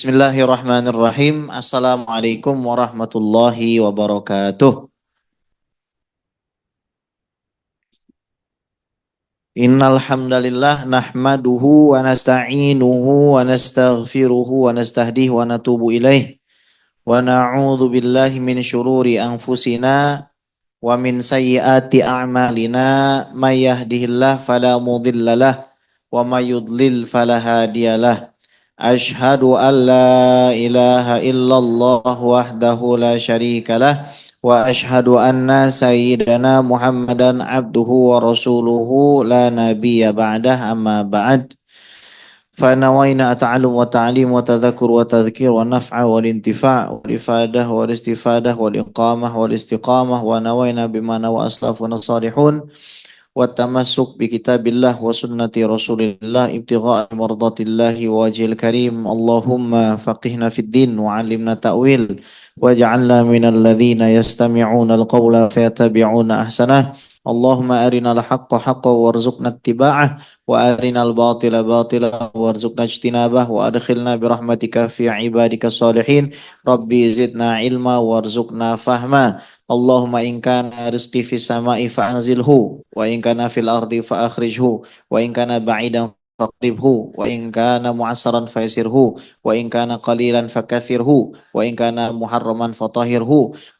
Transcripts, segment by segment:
Bismillahirrahmanirrahim. Assalamualaikum warahmatullahi wabarakatuh. Innal hamdalillah nahmaduhu wa nasta'inuhu wa nastaghfiruhu wa nastahdihi wa natubu ilaih. Wa na'udzu billahi min syururi anfusina wa min sayyiati a'malina. May yahdihillahu fala mudhillalah wa may yudlil fala hadiyalah. Ashhadu an la ilaha illallah wahdahu la syarikalah wa ashhadu anna sayyidana Muhammadan abduhu wa rasuluhu la nabiyya ba'dah amma ba'd. فنوينا التعلم والتعليم والتذكر والتذكير والنفع والانتفاع والإفادة والاستفادة والإقامة والاستقامة ونوينا بما نوى أسلافنا الصالحون والتمسك بكتاب الله وسنة رسول الله ابتغاء مرضات الله ووجه الكريم. اللهم فقهنا في الدين وعلمنا تأويل واجعلنا من الذين يستمعون القول فيتبعون أحسنه. اللهم أرنا الحق حقا وارزقنا اتباعه وأرنا الباطل باطلا وارزقنا اجتنابه وأدخلنا برحمتك في عبادك الصالحين. ربي زدنا علما وارزقنا فهما. اللهم إن كان رزقي في السماء فأنزله وإن كان في الأرض فأخرجه وإن كان بعيدا فاقربه وإن كان معسرا فيسره وإن كان قليلا فكثره وإن كان محرما فطهره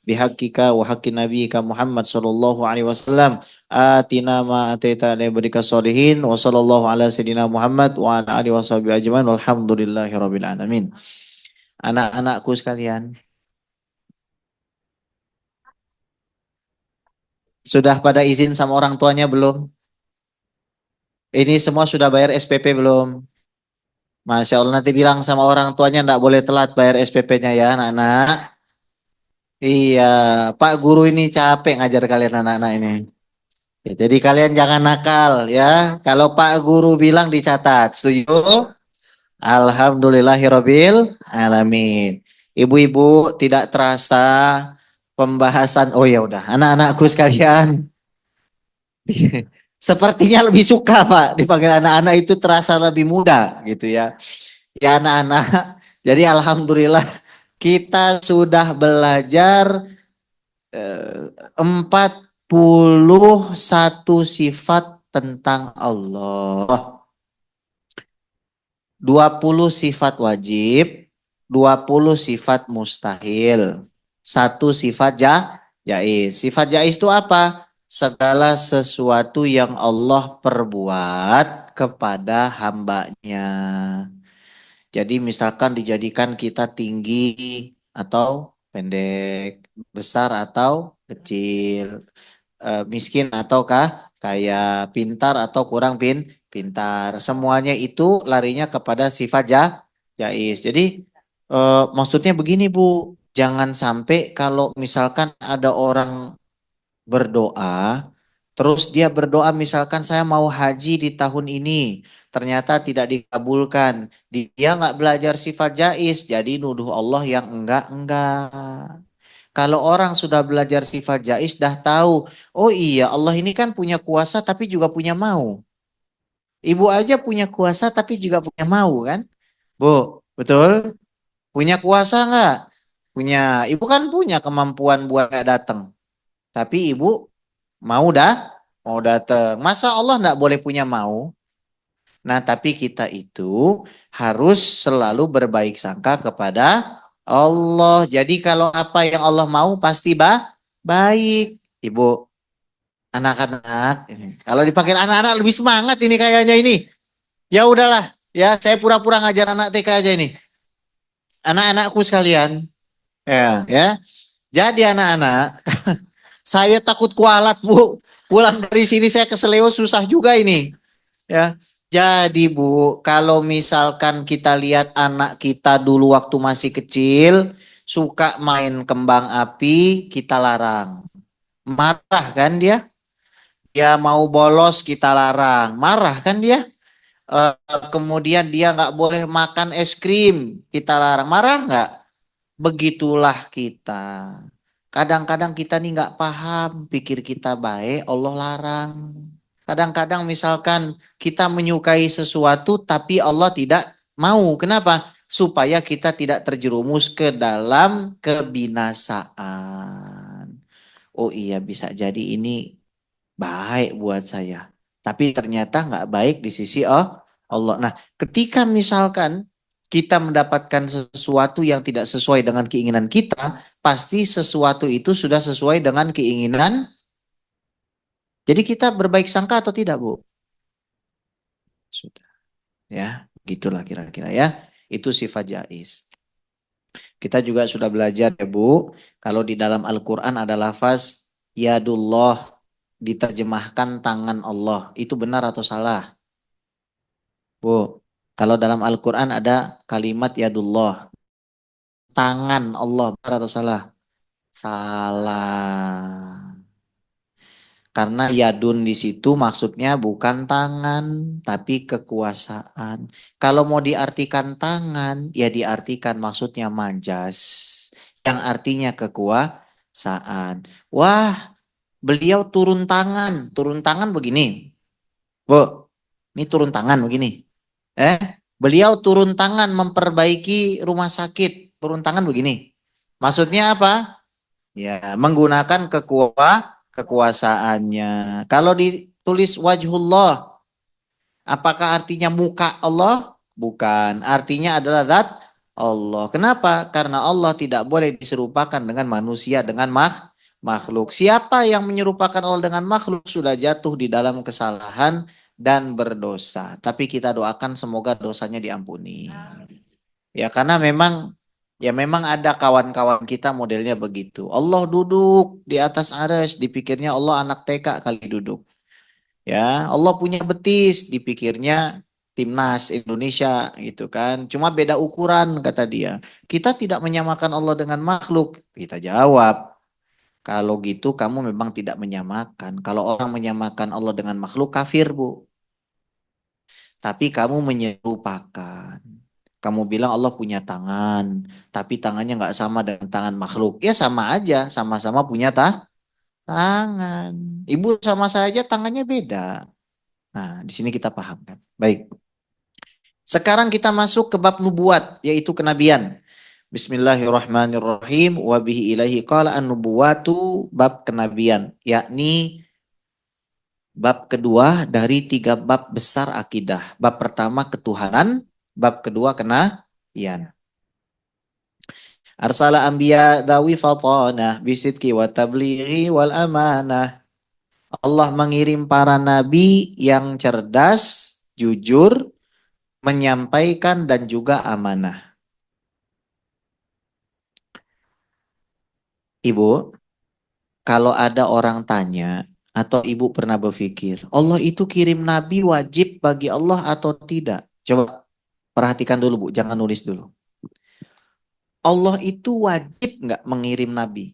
بحقك وحق نبيك محمد صلى الله عليه وسلم. آتنا ما آتيت لعبادك الصالحين وصلى الله على سيدنا محمد وعلى آله وصحبه أجمعين والحمد لله رب العالمين. Anak-anakku sekalian, sudah pada izin sama orang tuanya belum? Ini semua sudah bayar SPP belum? Masya Allah, nanti bilang sama orang tuanya enggak boleh telat bayar SPP-nya ya anak-anak. Iya, Pak Guru ini capek ngajar kalian anak-anak ini. Ya, jadi kalian jangan nakal ya. Kalau Pak Guru bilang dicatat, setuju? Alhamdulillahirabbil alamin. Ibu-ibu, tidak terasa pembahasan. Oh ya udah, anak-anakku sekalian. Sepertinya lebih suka Pak dipanggil anak-anak, itu terasa lebih muda gitu ya. Ya anak-anak, jadi alhamdulillah kita sudah belajar 41 sifat tentang Allah. 20 sifat wajib, 20 sifat mustahil, 1 sifat jaiz. Sifat jaiz itu apa? Segala sesuatu yang Allah perbuat kepada hambanya. Jadi misalkan dijadikan kita tinggi atau pendek, besar atau kecil, miskin ataukah kaya, pintar atau kurang pintar. Semuanya itu larinya kepada sifat jaiz. Jadi maksudnya begini Bu, jangan sampai kalau misalkan ada orang berdoa, terus dia berdoa misalkan saya mau haji di tahun ini, ternyata tidak dikabulkan. Dia nggak belajar sifat jaiz, jadi nuduh Allah yang enggak. Kalau orang sudah belajar sifat jaiz, dah tahu, oh iya Allah ini kan punya kuasa tapi juga punya mau. Ibu aja punya kuasa tapi juga punya mau kan? Bu, betul? Punya kuasa nggak? Punya. Ibu kan punya kemampuan buat nggak datang. Tapi ibu mau datang. Masa Allah nggak boleh punya mau? Nah, tapi kita itu harus selalu berbaik sangka kepada Allah. Jadi kalau apa yang Allah mau pasti baik. Ibu, anak-anak, kalau dipanggil anak-anak lebih semangat ini kayaknya ini. Ya udahlah, ya saya pura-pura ngajar anak TK aja ini. Anak-anakku sekalian, ya. Jadi anak-anak, saya takut kualat Bu. Pulang dari sini saya ke Seleo susah juga ini. Ya. Jadi Bu, kalau misalkan kita lihat anak kita dulu waktu masih kecil, suka main kembang api, kita larang. Marah kan dia? Dia mau bolos, kita larang. Marah kan dia? Kemudian dia nggak boleh makan es krim, kita larang. Marah nggak? Begitulah kita. Kadang-kadang kita nih nggak paham, pikir kita baik, Allah larang. Kadang-kadang misalkan kita menyukai sesuatu tapi Allah tidak mau. Kenapa? supaya kita tidak terjerumus ke dalam kebinasaan. Oh iya, bisa jadi ini baik buat saya. Tapi ternyata nggak baik di sisi Allah. Nah, ketika misalkan kita mendapatkan sesuatu yang tidak sesuai dengan keinginan kita, pasti sesuatu itu sudah sesuai dengan keinginan. Jadi kita berbaik sangka atau tidak, Bu? Sudah. Ya, gitulah kira-kira ya. Itu sifat jais. Kita juga sudah belajar ya, Bu. Kalau di dalam Al-Quran ada lafaz yadullah, diterjemahkan tangan Allah. Itu benar atau salah? Bu, kalau dalam Al-Quran ada kalimat yadullah, tangan Allah, benar atau salah? Salah. Karena yadun di situ maksudnya bukan tangan, tapi kekuasaan. Kalau mau diartikan tangan, ya diartikan maksudnya majas, yang artinya kekuasaan. Wah, beliau turun tangan. Turun tangan begini. Bu, ini turun tangan begini. Eh, beliau turun tangan memperbaiki rumah sakit. Turun tangan begini. Maksudnya apa? Ya, menggunakan kekuasaannya. Kalau ditulis wajhullah, apakah artinya muka Allah? Bukan. Artinya adalah zat Allah. Kenapa? Karena Allah tidak boleh diserupakan dengan manusia, dengan makhluk. Siapa yang menyerupakan Allah dengan makhluk sudah jatuh di dalam kesalahan dan berdosa. Tapi kita doakan semoga dosanya diampuni. Ya karena memang ada kawan-kawan kita modelnya begitu. Allah duduk di atas arsy, dipikirnya Allah anak TK kali duduk. Ya, Allah punya betis, dipikirnya timnas Indonesia gitu kan. Cuma beda ukuran kata dia. Kita tidak menyamakan Allah dengan makhluk. Kita jawab, kalau gitu kamu memang tidak menyamakan. Kalau orang menyamakan Allah dengan makhluk kafir, Bu. Tapi kamu menyerupakan. Kamu bilang Allah punya tangan, tapi tangannya nggak sama dengan tangan makhluk. Ya sama aja, sama-sama punya tangan. Ibu sama saya aja tangannya beda. Nah, di sini kita pahamkan. Baik. Sekarang kita masuk ke bab nubuat, yaitu kenabian. Bismillahirrahmanirrahim. Wa bihi ilaihi qala an-nubuwatu, bab kenabian, yakni bab kedua dari tiga bab besar akidah. Bab pertama ketuhanan, bab kedua kenabian. Arsala anbiya dawi fatana bisidki wa tablighi wal amanah. Allah mengirim para nabi yang cerdas, jujur, menyampaikan dan juga amanah. Ibu, kalau ada orang tanya atau ibu pernah berpikir, Allah itu kirim nabi wajib bagi Allah atau tidak? Coba perhatikan dulu, Bu, jangan nulis dulu. Allah itu wajib nggak mengirim nabi?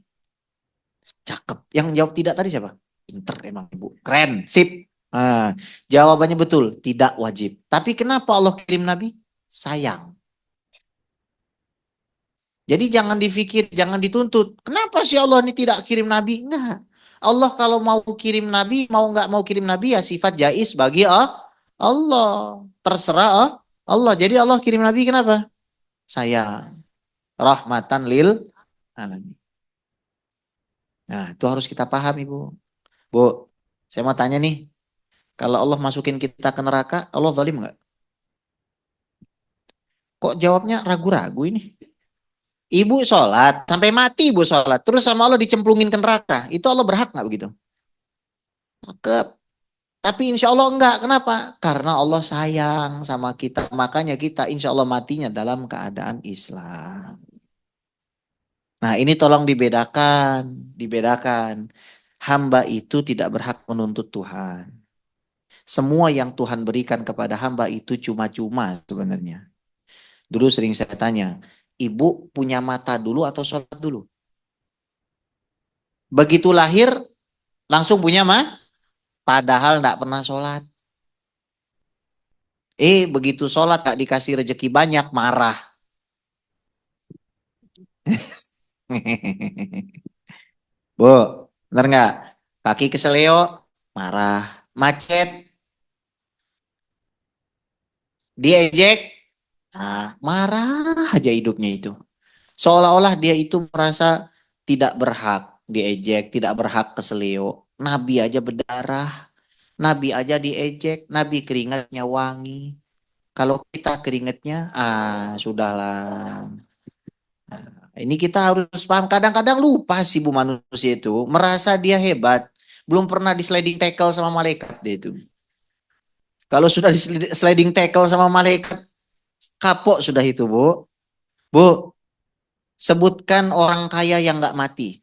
Cakep. Yang jawab tidak tadi siapa? Pinter emang ibu. Keren. Sip. Nah, jawabannya betul. Tidak wajib. Tapi kenapa Allah kirim nabi? Sayang. Jadi jangan dipikir, jangan dituntut. Kenapa sih Allah ini tidak kirim nabi? Enggak. Allah kalau mau kirim nabi, mau nggak mau kirim nabi ya sifat jais bagi Allah. Terserah Allah. Jadi Allah kirim nabi kenapa? Sayang. Rahmatan lil alamin. Nah, itu harus kita paham, Ibu. Bu, saya mau tanya nih, kalau Allah masukin kita ke neraka, Allah zalim nggak? Kok jawabnya ragu-ragu ini? Ibu sholat, sampai mati ibu sholat, terus sama Allah dicemplungin ke neraka, itu Allah berhak nggak begitu? Cakep. Tapi insya Allah enggak. Kenapa? Karena Allah sayang sama kita. Makanya kita insya Allah matinya dalam keadaan Islam. Nah ini tolong dibedakan. Dibedakan. Hamba itu tidak berhak menuntut Tuhan. Semua yang Tuhan berikan kepada hamba itu cuma-cuma sebenarnya. Dulu sering saya tanya, ibu punya mata dulu atau sholat dulu? Begitu lahir langsung punya mah? Padahal tidak pernah sholat. Begitu sholat tak dikasih rezeki banyak, marah. Bu, bener nggak? Kaki keseleo, marah. Macet, diejek, marah aja hidupnya itu. Seolah-olah dia itu merasa tidak berhak diejek, tidak berhak keselio. Nabi aja berdarah, Nabi aja diejek, Nabi keringatnya wangi. Kalau kita keringatnya, sudahlah. Ini kita harus paham. Kadang-kadang lupa sih bu manusia itu. Merasa dia hebat. Belum pernah di sliding tackle sama malaikat dia itu. Kalau sudah di sliding tackle sama malaikat, kapok sudah itu bu. Bu, sebutkan orang kaya yang nggak mati.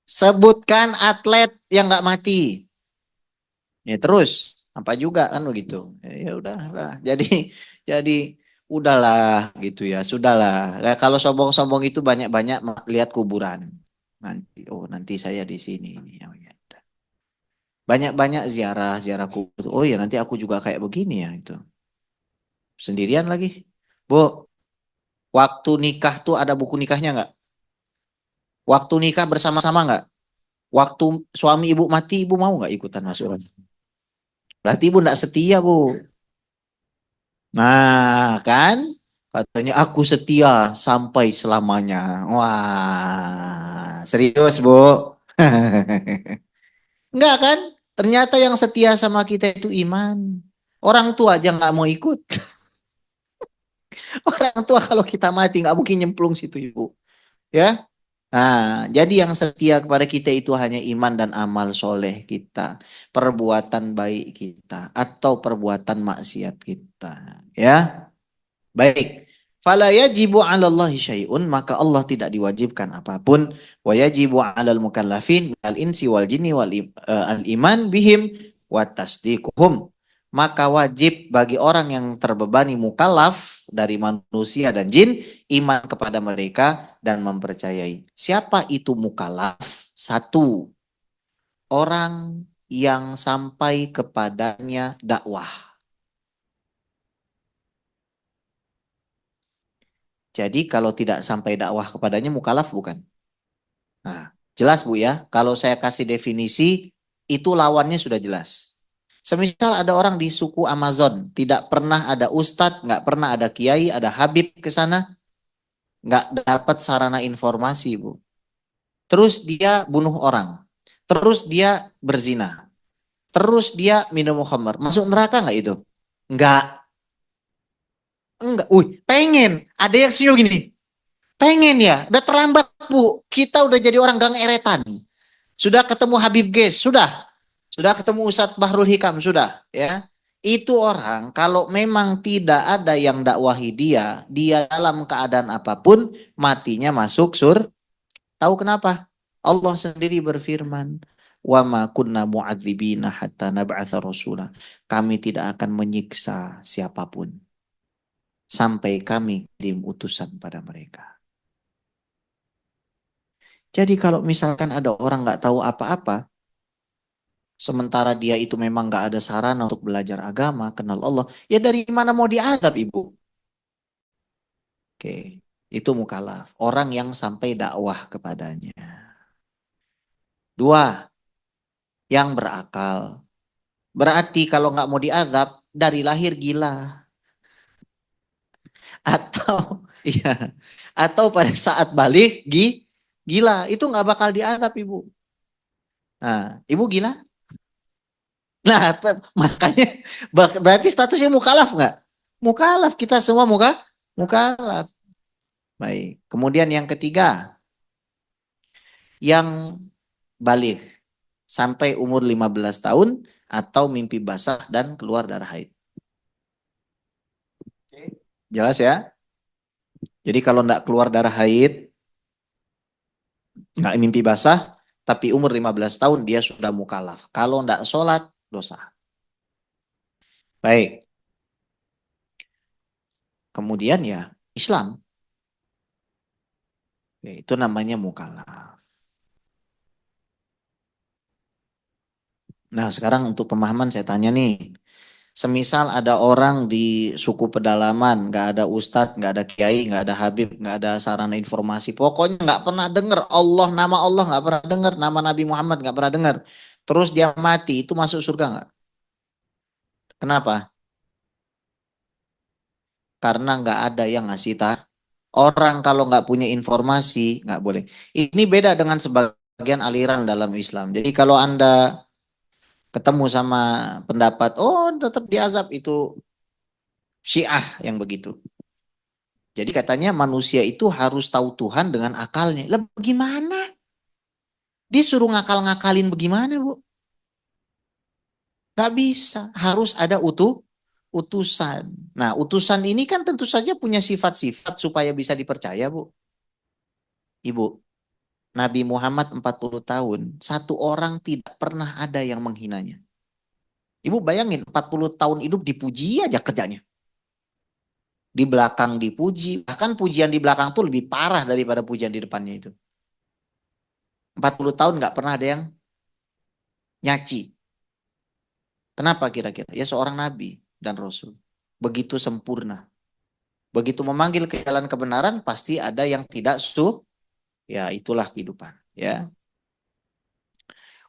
Sebutkan atlet yang nggak mati. Ya terus, apa juga kan begitu. Ya udahlah. Jadi udahlah gitu ya. Sudahlah. Ya, kalau sombong-sombong itu banyak-banyak lihat kuburan. Nanti, oh nanti saya di sini. Ya, ya. Banyak-banyak ziarah, ziarah kubur. Oh ya nanti aku juga kayak begini ya itu. Sendirian lagi. Bu, waktu nikah tuh ada buku nikahnya nggak? Waktu nikah bersama-sama nggak? Waktu suami ibu mati, ibu mau nggak ikutan masuk? Berarti ibu nggak setia, Bu. Nah, kan? Katanya aku setia sampai selamanya. Wah, serius, Bu. Enggak kan? Ternyata yang setia sama kita itu iman. Orang tua aja nggak mau ikut. Orang tua kalau kita mati nggak mungkin nyemplung situ, Ibu. Ya, nah, jadi yang setia kepada kita itu hanya iman dan amal soleh kita, perbuatan baik kita, atau perbuatan maksiat kita. Ya, baik. Fala yajibu 'ala Allahi syai'un, maka Allah tidak diwajibkan apapun. Wa yajibu 'alal mukallafin al insi wal jinni al iman bihim wa tasdiquhum. Maka wajib bagi orang yang terbebani mukallaf dari manusia dan jin iman kepada mereka dan mempercayai. Siapa itu mukallaf? Satu, orang yang sampai kepadanya dakwah. Jadi kalau tidak sampai dakwah kepadanya mukallaf bukan? Nah, jelas Bu ya, kalau saya kasih definisi, itu lawannya sudah jelas. Semisal ada orang di suku Amazon, tidak pernah ada ustadz, nggak pernah ada kiai, ada habib ke sana, nggak dapat sarana informasi Bu. Terus dia bunuh orang, terus dia berzina, terus dia minum khamar. Masuk neraka nggak itu? Nggak, enggak. Pengen. Ada yang senyum gini. Pengen ya, udah terlambat Bu. Kita udah jadi orang gang eretan. Sudah ketemu Habib Ges, sudah ketemu Ustadz Bahrul Hikam, sudah ya. Itu orang kalau memang tidak ada yang dakwahi dia, dia dalam keadaan apapun matinya masuk Tahu kenapa? Allah sendiri berfirman, "Wa ma kunna mu'adzibina hatta nab'atha rasula." Kami tidak akan menyiksa siapapun sampai kami kirim utusan pada mereka. Jadi kalau misalkan ada orang nggak tahu apa-apa, sementara dia itu memang nggak ada sarana untuk belajar agama, kenal Allah, ya dari mana mau diadab ibu? Oke, itu mukalaf. Orang yang sampai dakwah kepadanya. Dua, yang berakal. Berarti kalau nggak mau diadab, dari lahir gila. Atau, iya, atau pada saat balik, gila. Itu nggak bakal diadab ibu. Nah, ibu gila? Nah, makanya berarti statusnya mukalaf nggak? Mukalaf, kita semua mukalaf. Baik. Kemudian yang ketiga, yang balik sampai umur 15 tahun atau mimpi basah dan keluar darah haid. Jelas ya? Jadi kalau enggak keluar darah haid, enggak mimpi basah, tapi umur 15 tahun dia sudah mukalaf. Kalau enggak sholat, dosa. Baik. Kemudian ya Islam. Itu namanya mukalaf. Nah sekarang untuk pemahaman saya tanya nih. Semisal ada orang di suku pedalaman, nggak ada ustadz, nggak ada kiai, nggak ada habib, nggak ada sarana informasi. Pokoknya nggak pernah dengar nama Allah nggak pernah dengar, nama Nabi Muhammad nggak pernah dengar. Terus dia mati, itu masuk surga nggak? Kenapa? Karena nggak ada yang ngasih tahu. Orang kalau nggak punya informasi nggak boleh. Ini beda dengan sebagian aliran dalam Islam. Jadi kalau Anda ketemu sama pendapat, oh tetap diazab, itu Syiah yang begitu. Jadi katanya manusia itu harus tahu Tuhan dengan akalnya. Lah bagaimana? Disuruh ngakal-ngakalin bagaimana, Bu? Gak bisa. Harus ada utusan. Nah, utusan ini kan tentu saja punya sifat-sifat supaya bisa dipercaya, Bu. Ibu, Nabi Muhammad 40 tahun, satu orang tidak pernah ada yang menghinanya. Ibu bayangin, 40 tahun hidup dipuji aja kerjanya. Di belakang dipuji, bahkan pujian di belakang tuh lebih parah daripada pujian di depannya itu. 40 tahun nggak pernah ada yang nyaci. Kenapa kira-kira? Ya seorang nabi dan rasul. Begitu sempurna. Begitu memanggil ke jalan kebenaran, pasti ada yang tidak setuju. Ya itulah kehidupan. Ya.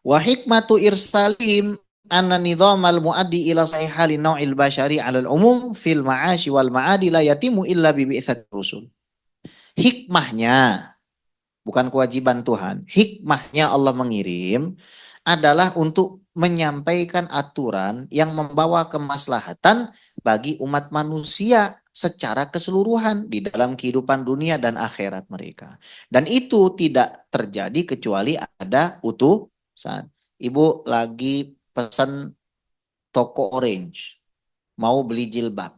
Wa hikmatu irsalim anna nidhamal muaddi ila sahihali naw'il bashari 'ala al-umum fil ma'ashi wal ma'adi la yatimu illa bi bi'tsati rusul. Hikmahnya, bukan kewajiban Tuhan. Hikmahnya Allah mengirim adalah untuk menyampaikan aturan yang membawa kemaslahatan bagi umat manusia secara keseluruhan di dalam kehidupan dunia dan akhirat mereka. Dan itu tidak terjadi kecuali ada utusan. Ibu lagi pesan toko orange, mau beli jilbab.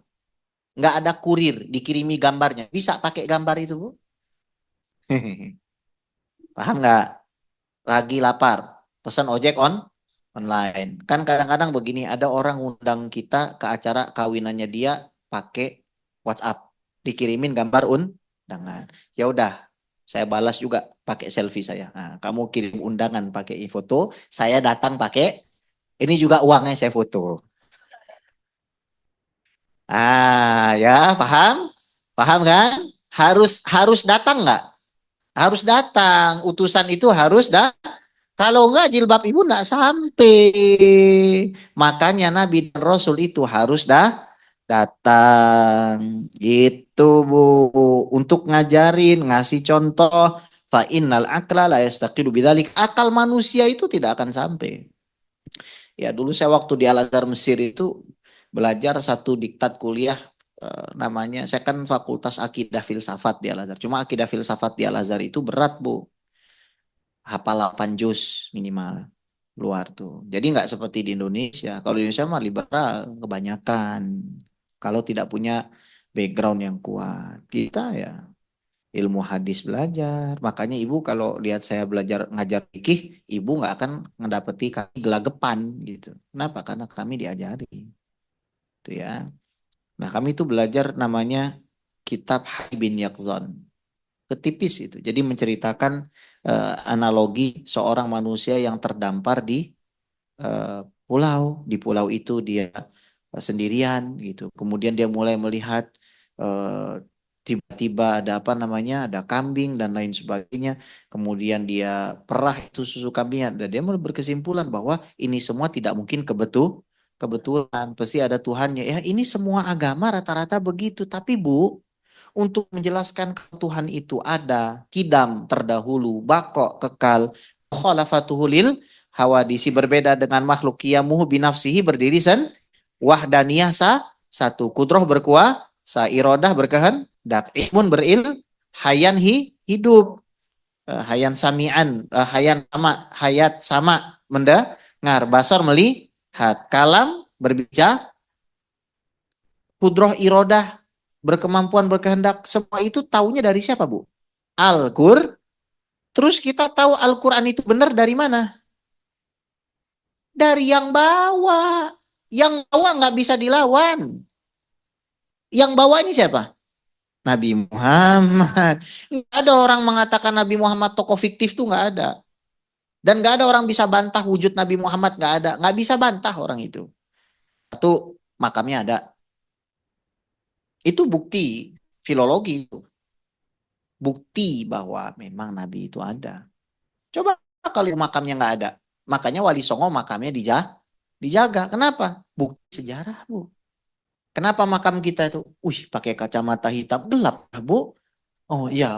Nggak ada kurir, dikirimi gambarnya. Bisa pakai gambar itu, Bu? Paham nggak? Lagi lapar, pesan ojek online. Kan kadang-kadang begini, ada orang undang kita ke acara kawinannya dia pakai WhatsApp, dikirimin gambar undangan. Ya udah, saya balas juga pakai selfie saya. Nah, kamu kirim undangan pakai foto, saya datang pakai ini juga uangnya saya foto. Ah, ya paham? Paham kan? Harus harus datang nggak? Harus datang. Utusan itu harus kalau enggak jilbab ibu enggak sampai. Makanya Nabi dan Rasul itu harus datang. Gitu Bu. Untuk ngajarin, ngasih contoh. Fa innal akla la yastaqilu bidzalik. Akal manusia itu tidak akan sampai. Ya dulu saya waktu di Al-Azhar Mesir itu belajar satu diktat kuliah, namanya, saya kan fakultas akidah filsafat di Al-Azhar. Cuma akidah filsafat di Al-Azhar itu berat Bu. Hafal 8 juz minimal luar tuh. Jadi nggak seperti di Indonesia. Kalau di Indonesia mah liberal kebanyakan. Kalau tidak punya background yang kuat, kita ya ilmu hadis belajar. Makanya ibu kalau lihat saya belajar ngajar fikih, ibu nggak akan ngedapeti kami gelagapan gitu. Kenapa? Karena kami diajari, itu ya. Nah kami itu belajar namanya kitab Hayy bin Yaqzan. Ketipis itu. Jadi menceritakan analogi seorang manusia yang terdampar di eh, pulau. Di pulau itu dia sendirian gitu. Kemudian dia mulai melihat eh, tiba-tiba ada apa namanya, ada kambing dan lain sebagainya. Kemudian dia perah itu susu kambingnya. Dan dia mulai berkesimpulan bahwa ini semua tidak mungkin kebetulan. Pasti ada Tuhannya. Ya ini semua agama rata-rata begitu. Tapi Bu, untuk menjelaskan Tuhan itu ada, kidam terdahulu, bako kekal, khalafatuhulil hawadisi, berbeda dengan makhluk kiamuhu binafsihi, berdiri wahdaniyah satu, kudroh berkuasa, irodah berkehendak, ilmun hayan hidup, hayan sami'an, hayan sama, hayat sama mendengar, basor melihat, kalam berbicara, kudroh irodah berkemampuan berkehendak, semua itu taunya dari siapa Bu? Al-Qur. Terus kita tahu Al-Quran itu benar dari mana? Dari yang bawa. Yang bawa nggak bisa dilawan. Yang bawa ini siapa? Nabi Muhammad. Nggak ada orang mengatakan Nabi Muhammad tokoh fiktif tuh nggak ada. Dan nggak ada orang bisa bantah wujud Nabi Muhammad, nggak ada. Nggak bisa bantah orang itu. Satu, makamnya ada. Itu bukti filologi itu. Bukti bahwa memang Nabi itu ada. Coba kalau makamnya nggak ada. Makanya Wali Songo makamnya Dijaga. Kenapa? Bukti sejarah, Bu. Kenapa makam kita itu, pakai kacamata hitam gelap, Bu? Oh iya.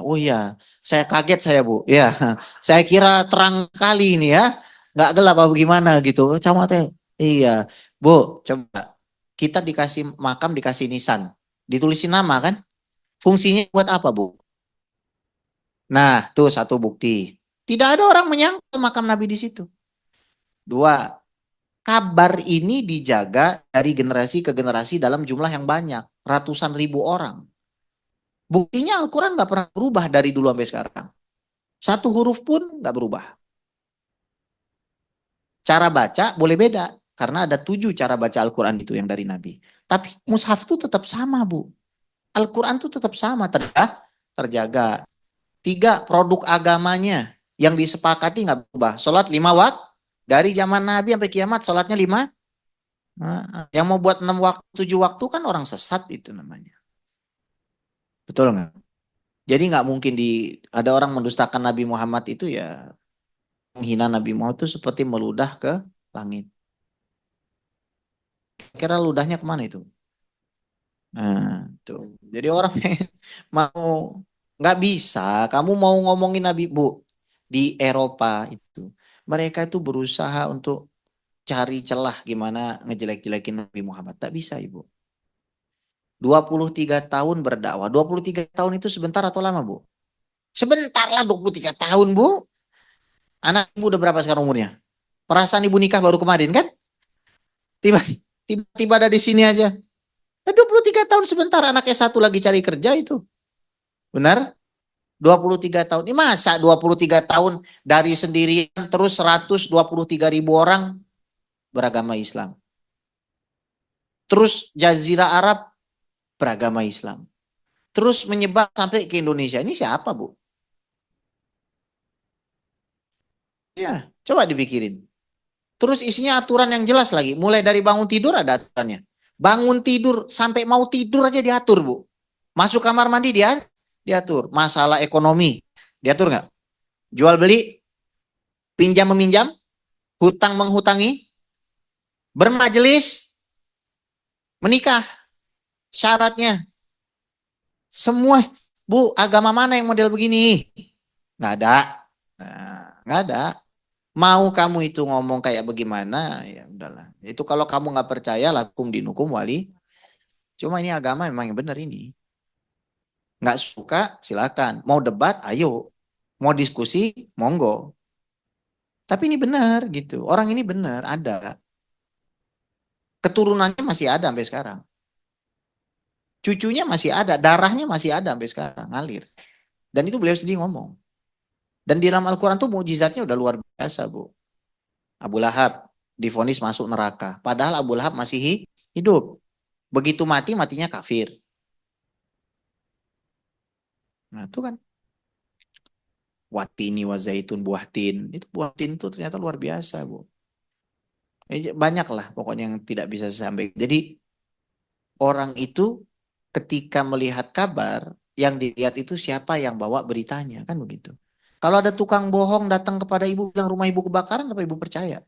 Saya kaget saya, Bu. Ya, saya kira terang kali ini ya. Nggak gelap apa gimana gitu. Kacamata. Iya. Bu, coba. Kita dikasih makam, dikasih nisan. Ditulisin nama kan? Fungsinya buat apa, Bu? Nah, tuh satu bukti. Tidak ada orang menyangkal makam Nabi di situ. Dua, kabar ini dijaga dari generasi ke generasi dalam jumlah yang banyak. Ratusan ribu orang. Buktinya Al-Quran nggak pernah berubah dari dulu sampai sekarang. Satu huruf pun nggak berubah. Cara baca boleh beda. Karena ada 7 cara baca Al-Quran itu yang dari Nabi. Tapi mushaf itu tetap sama, Bu. Al-Quran itu tetap sama, terjaga. 3, produk agamanya yang disepakati nggak berubah. Sholat 5 waktu. Dari zaman Nabi sampai kiamat, sholatnya 5. Yang mau buat 6 waktu, 7 waktu kan orang sesat itu namanya. Betul nggak? Jadi nggak mungkin ada orang mendustakan Nabi Muhammad itu ya, menghina Nabi Muhammad itu seperti meludah ke langit. Kira ludahnya kemana itu? Nah, tuh. Jadi orang mau nggak bisa. Kamu mau ngomongin Nabi Bu di Eropa itu, mereka itu berusaha untuk cari celah gimana ngejelek-jelekin Nabi Muhammad. Tak bisa, Ibu. 23 tahun berdakwah. 23 tahun itu sebentar atau lama, Bu? Sebentar lah 23 tahun, Bu. Anak Ibu udah berapa sekarang umurnya? Perasaan Ibu nikah baru kemarin kan? Tiba-tiba ada di sini aja. 23 tahun sebentar, anak S1 lagi cari kerja itu. Benar? 23 tahun. Ini masa 23 tahun dari sendirian terus 123.000 orang beragama Islam. Terus Jazirah Arab beragama Islam. Terus menyebar sampai ke Indonesia. Ini siapa, Bu? Ya, coba dipikirin. Terus isinya aturan yang jelas lagi. Mulai dari bangun tidur ada aturannya. Bangun tidur sampai mau tidur aja diatur, Bu. Masuk kamar mandi dia diatur. Masalah ekonomi diatur nggak? Jual beli, pinjam meminjam, hutang menghutangi, bermajelis, menikah, syaratnya semua. Bu, agama mana yang model begini? Nggak ada. Nah, nggak ada. Mau kamu itu ngomong kayak bagaimana, ya udahlah. Itu kalau kamu nggak percaya, lakum dinukum wali. Cuma ini agama memang yang benar ini. Nggak suka, silakan. Mau debat, ayo. Mau diskusi, monggo. Tapi ini benar gitu. Orang ini benar, ada. Keturunannya masih ada sampai sekarang. Cucunya masih ada, darahnya masih ada sampai sekarang, ngalir. Dan itu beliau sendiri ngomong. Dan di dalam Al-Quran tuh mukjizatnya udah luar biasa, Bu. Abu Lahab divonis masuk neraka. Padahal Abu Lahab masih hidup. Begitu mati, matinya kafir. Nah itu kan. Watini wa zaitun, buah tin. Itu buah tin itu ternyata luar biasa, Bu. Banyak lah pokoknya yang tidak bisa saya sampaikan. Jadi orang itu ketika melihat kabar, yang dilihat itu siapa yang bawa beritanya, kan begitu. Kalau ada tukang bohong datang kepada ibu bilang rumah ibu kebakaran, apa ibu percaya?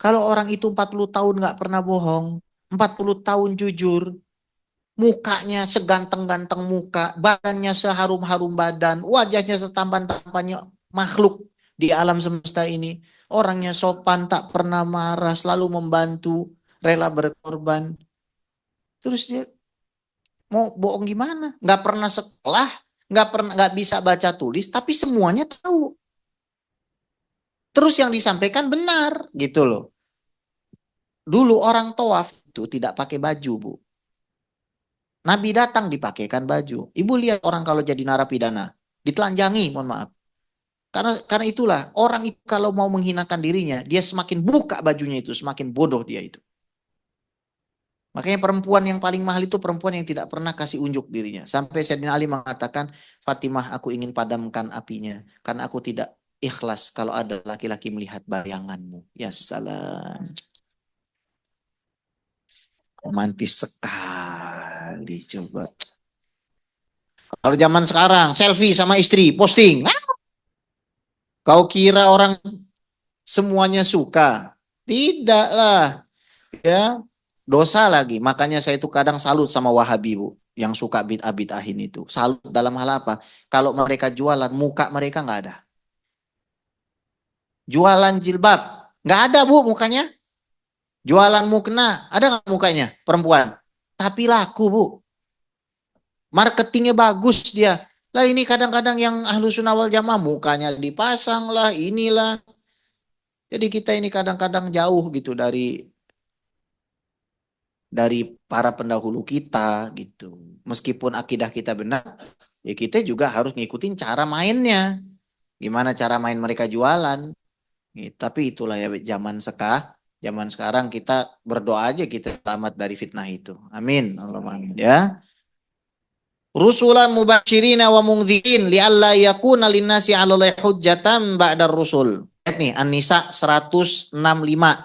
Kalau orang itu 40 tahun nggak pernah bohong, 40 tahun jujur, mukanya seganteng-ganteng muka, badannya seharum-harum badan, wajahnya setampan-tampannya makhluk di alam semesta ini. Orangnya sopan, tak pernah marah, selalu membantu, rela berkorban. Terus dia mau bohong gimana? Nggak pernah sekolah, nggak bisa baca tulis, tapi semuanya tahu. Terus yang disampaikan benar, gitu loh. Dulu orang tawaf itu tidak pakai baju, Bu. Nabi datang dipakaikan baju. Ibu lihat orang kalau jadi narapidana, ditelanjangi, mohon maaf. Karena itulah orang itu kalau mau menghinakan dirinya, dia semakin buka bajunya itu, semakin bodoh dia itu. Makanya perempuan yang paling mahal itu perempuan yang tidak pernah kasih unjuk dirinya. Sampai Sayyidina Ali mengatakan, Fatimah, aku ingin padamkan apinya. Karena aku tidak ikhlas kalau ada laki-laki melihat bayanganmu. Ya salam. Romantis sekali coba. Kalau zaman sekarang, selfie sama istri, posting. Kau kira orang semuanya suka. Tidaklah. Ya, dosa lagi. Makanya saya itu kadang salut sama Wahabi, Bu, yang suka bid'ah-bid'ahin itu. Salut dalam hal apa? Kalau mereka jualan, muka mereka nggak ada. Jualan jilbab, nggak ada, Bu, mukanya. Jualan mukena, ada nggak mukanya perempuan? Tapi laku, Bu. Marketingnya bagus dia. Lah ini kadang-kadang yang ahlu sunnah wal jamaah mukanya dipasang lah, inilah. Jadi kita ini kadang-kadang jauh gitu dari para pendahulu kita gitu. Meskipun akidah kita benar, ya kita juga harus ngikutin cara mainnya. Gimana cara main mereka jualan. Tapi itulah ya zaman sekarang kita berdoa aja kita selamat dari fitnah itu. Amin. Allahumma amin ya. Rusulan mubashirina wa mungdzirin li'alla yakuna linnasi 'alallahi hujjatan ba'dar rusul. Lihat nih An-Nisa 165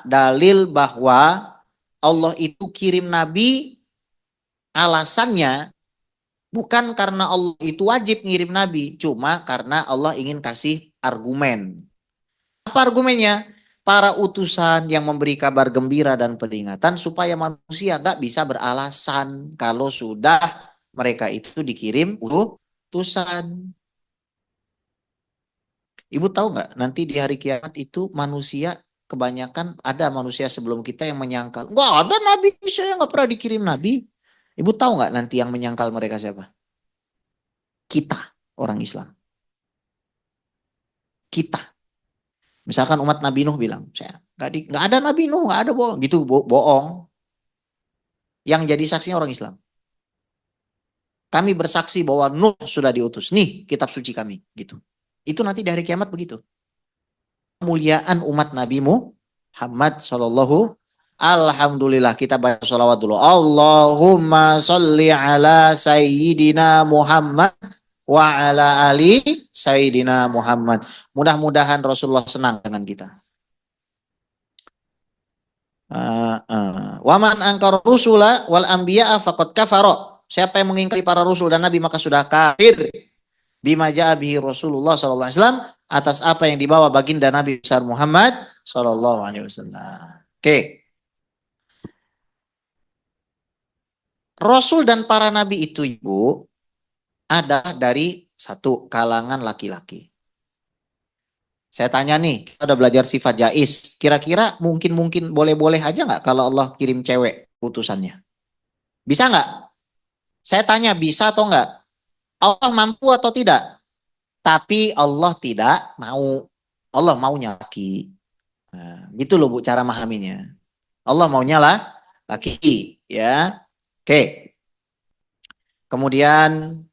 dalil bahwa Allah itu kirim nabi, alasannya bukan karena Allah itu wajib ngirim nabi, cuma karena Allah ingin kasih argumen. Apa argumennya? Para utusan yang memberi kabar gembira dan peringatan supaya manusia gak bisa beralasan kalau sudah mereka itu dikirim utusan. Ibu tahu nggak nanti di hari kiamat itu manusia kebanyakan ada manusia sebelum kita yang menyangkal nggak ada nabi, saya nggak pernah dikirim nabi. Ibu tahu nggak nanti yang menyangkal mereka siapa? Kita, orang Islam. Kita. Misalkan umat Nabi Nuh bilang, saya nggak ada Nabi Nuh, nggak ada bohong. Gitu bohong. Yang jadi saksinya orang Islam. Kami bersaksi bahwa Nuh sudah diutus. Nih kitab suci kami. Gitu. Itu nanti di hari kiamat begitu. Kemuliaan umat Nabi Muhammad Sallallahu. Alhamdulillah kita baca sholawat dulu. Allahumma sholli ala Sayyidina Muhammad wa ala ali Sayyidina Muhammad. Mudah-mudahan Rasulullah senang dengan kita. Waman angkar rusula wal anbiya'a faqad kafara. Siapa yang mengingkari para rasul dan nabi maka sudah kafir. Bima ja'a bihi Rasulullah sallallahu alaihi wasallam, atas apa yang dibawa baginda Nabi besar Muhammad sallallahu alaihi wasallam. Oke. Rasul dan para nabi itu, Ibu, ada dari satu kalangan laki-laki. Saya tanya nih, kita udah belajar sifat jais. Kira-kira mungkin boleh-boleh aja nggak kalau Allah kirim cewek utusannya? Bisa nggak? Saya tanya bisa atau nggak? Allah mampu atau tidak? Tapi Allah tidak mau. Allah maunya laki. Nah, gitu loh Bu cara memahaminya. Allah maunya lah laki, ya. Oke. Kemudian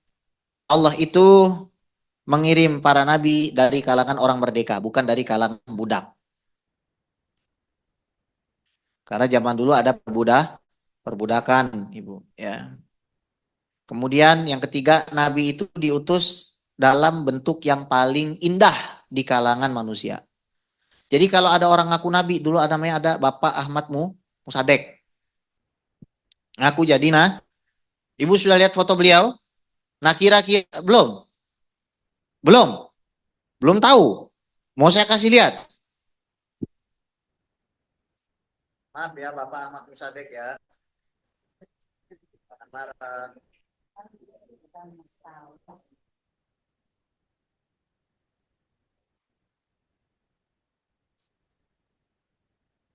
Allah itu mengirim para nabi dari kalangan orang merdeka, bukan dari kalangan budak. Karena zaman dulu ada perbudakan, Ibu, ya. Kemudian yang ketiga, nabi itu diutus dalam bentuk yang paling indah di kalangan manusia. Jadi kalau ada orang ngaku nabi, dulu namanya ada Bapak Ahmad Musadek. Ngaku jadi Ibu sudah lihat foto beliau? Nah kira-kira belum? Belum? Belum tahu? Mau saya kasih lihat? Maaf ya Bapak Ahmad Musadek ya. Marah.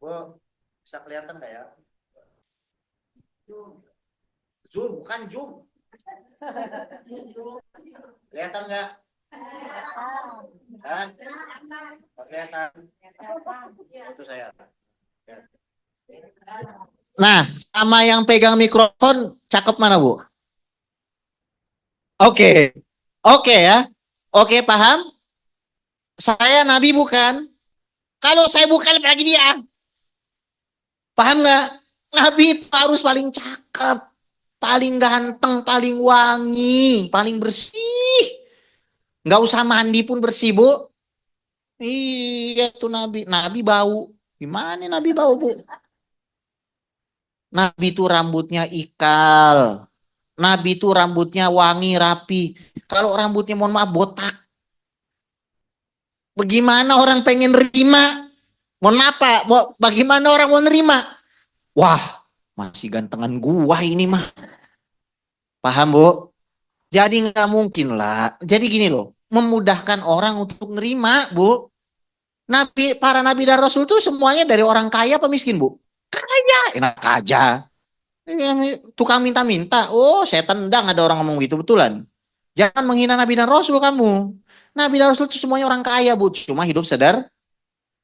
Bu, bisa kelihatan nggak ya? Zoom, bukan zoom. Kelihatan nggak? Hah? Kelihatan. Itu saya. Nah, sama yang pegang mikrofon, cakep mana Bu? Oke, oke ya. Oke, paham? Saya nabi bukan. Kalau saya bukan lagi dia. Paham nggak? Nabi itu harus paling cakep, paling ganteng, paling wangi, paling bersih. Nggak usah mandi pun bersih, Bu. Iya, itu Nabi. Nabi bau. Gimana Nabi bau, Bu? Nabi itu rambutnya ikal. Nabi itu rambutnya wangi, rapi. Kalau rambutnya mohon maaf botak. Bagaimana orang pengen rima? Mohon maaf Pak, bagaimana orang mau nerima? Wah, masih gantengan gua ini mah. Paham Bu? Jadi nggak mungkin lah. Jadi gini loh, memudahkan orang untuk nerima Bu. Para nabi dan rasul tuh semuanya dari orang kaya apa miskin Bu? Kaya, enak aja. Tukang minta-minta. Oh, saya tendang ada orang ngomong gitu betulan. Jangan menghina nabi dan rasul kamu. Nabi dan rasul itu semuanya orang kaya Bu. Cuma hidup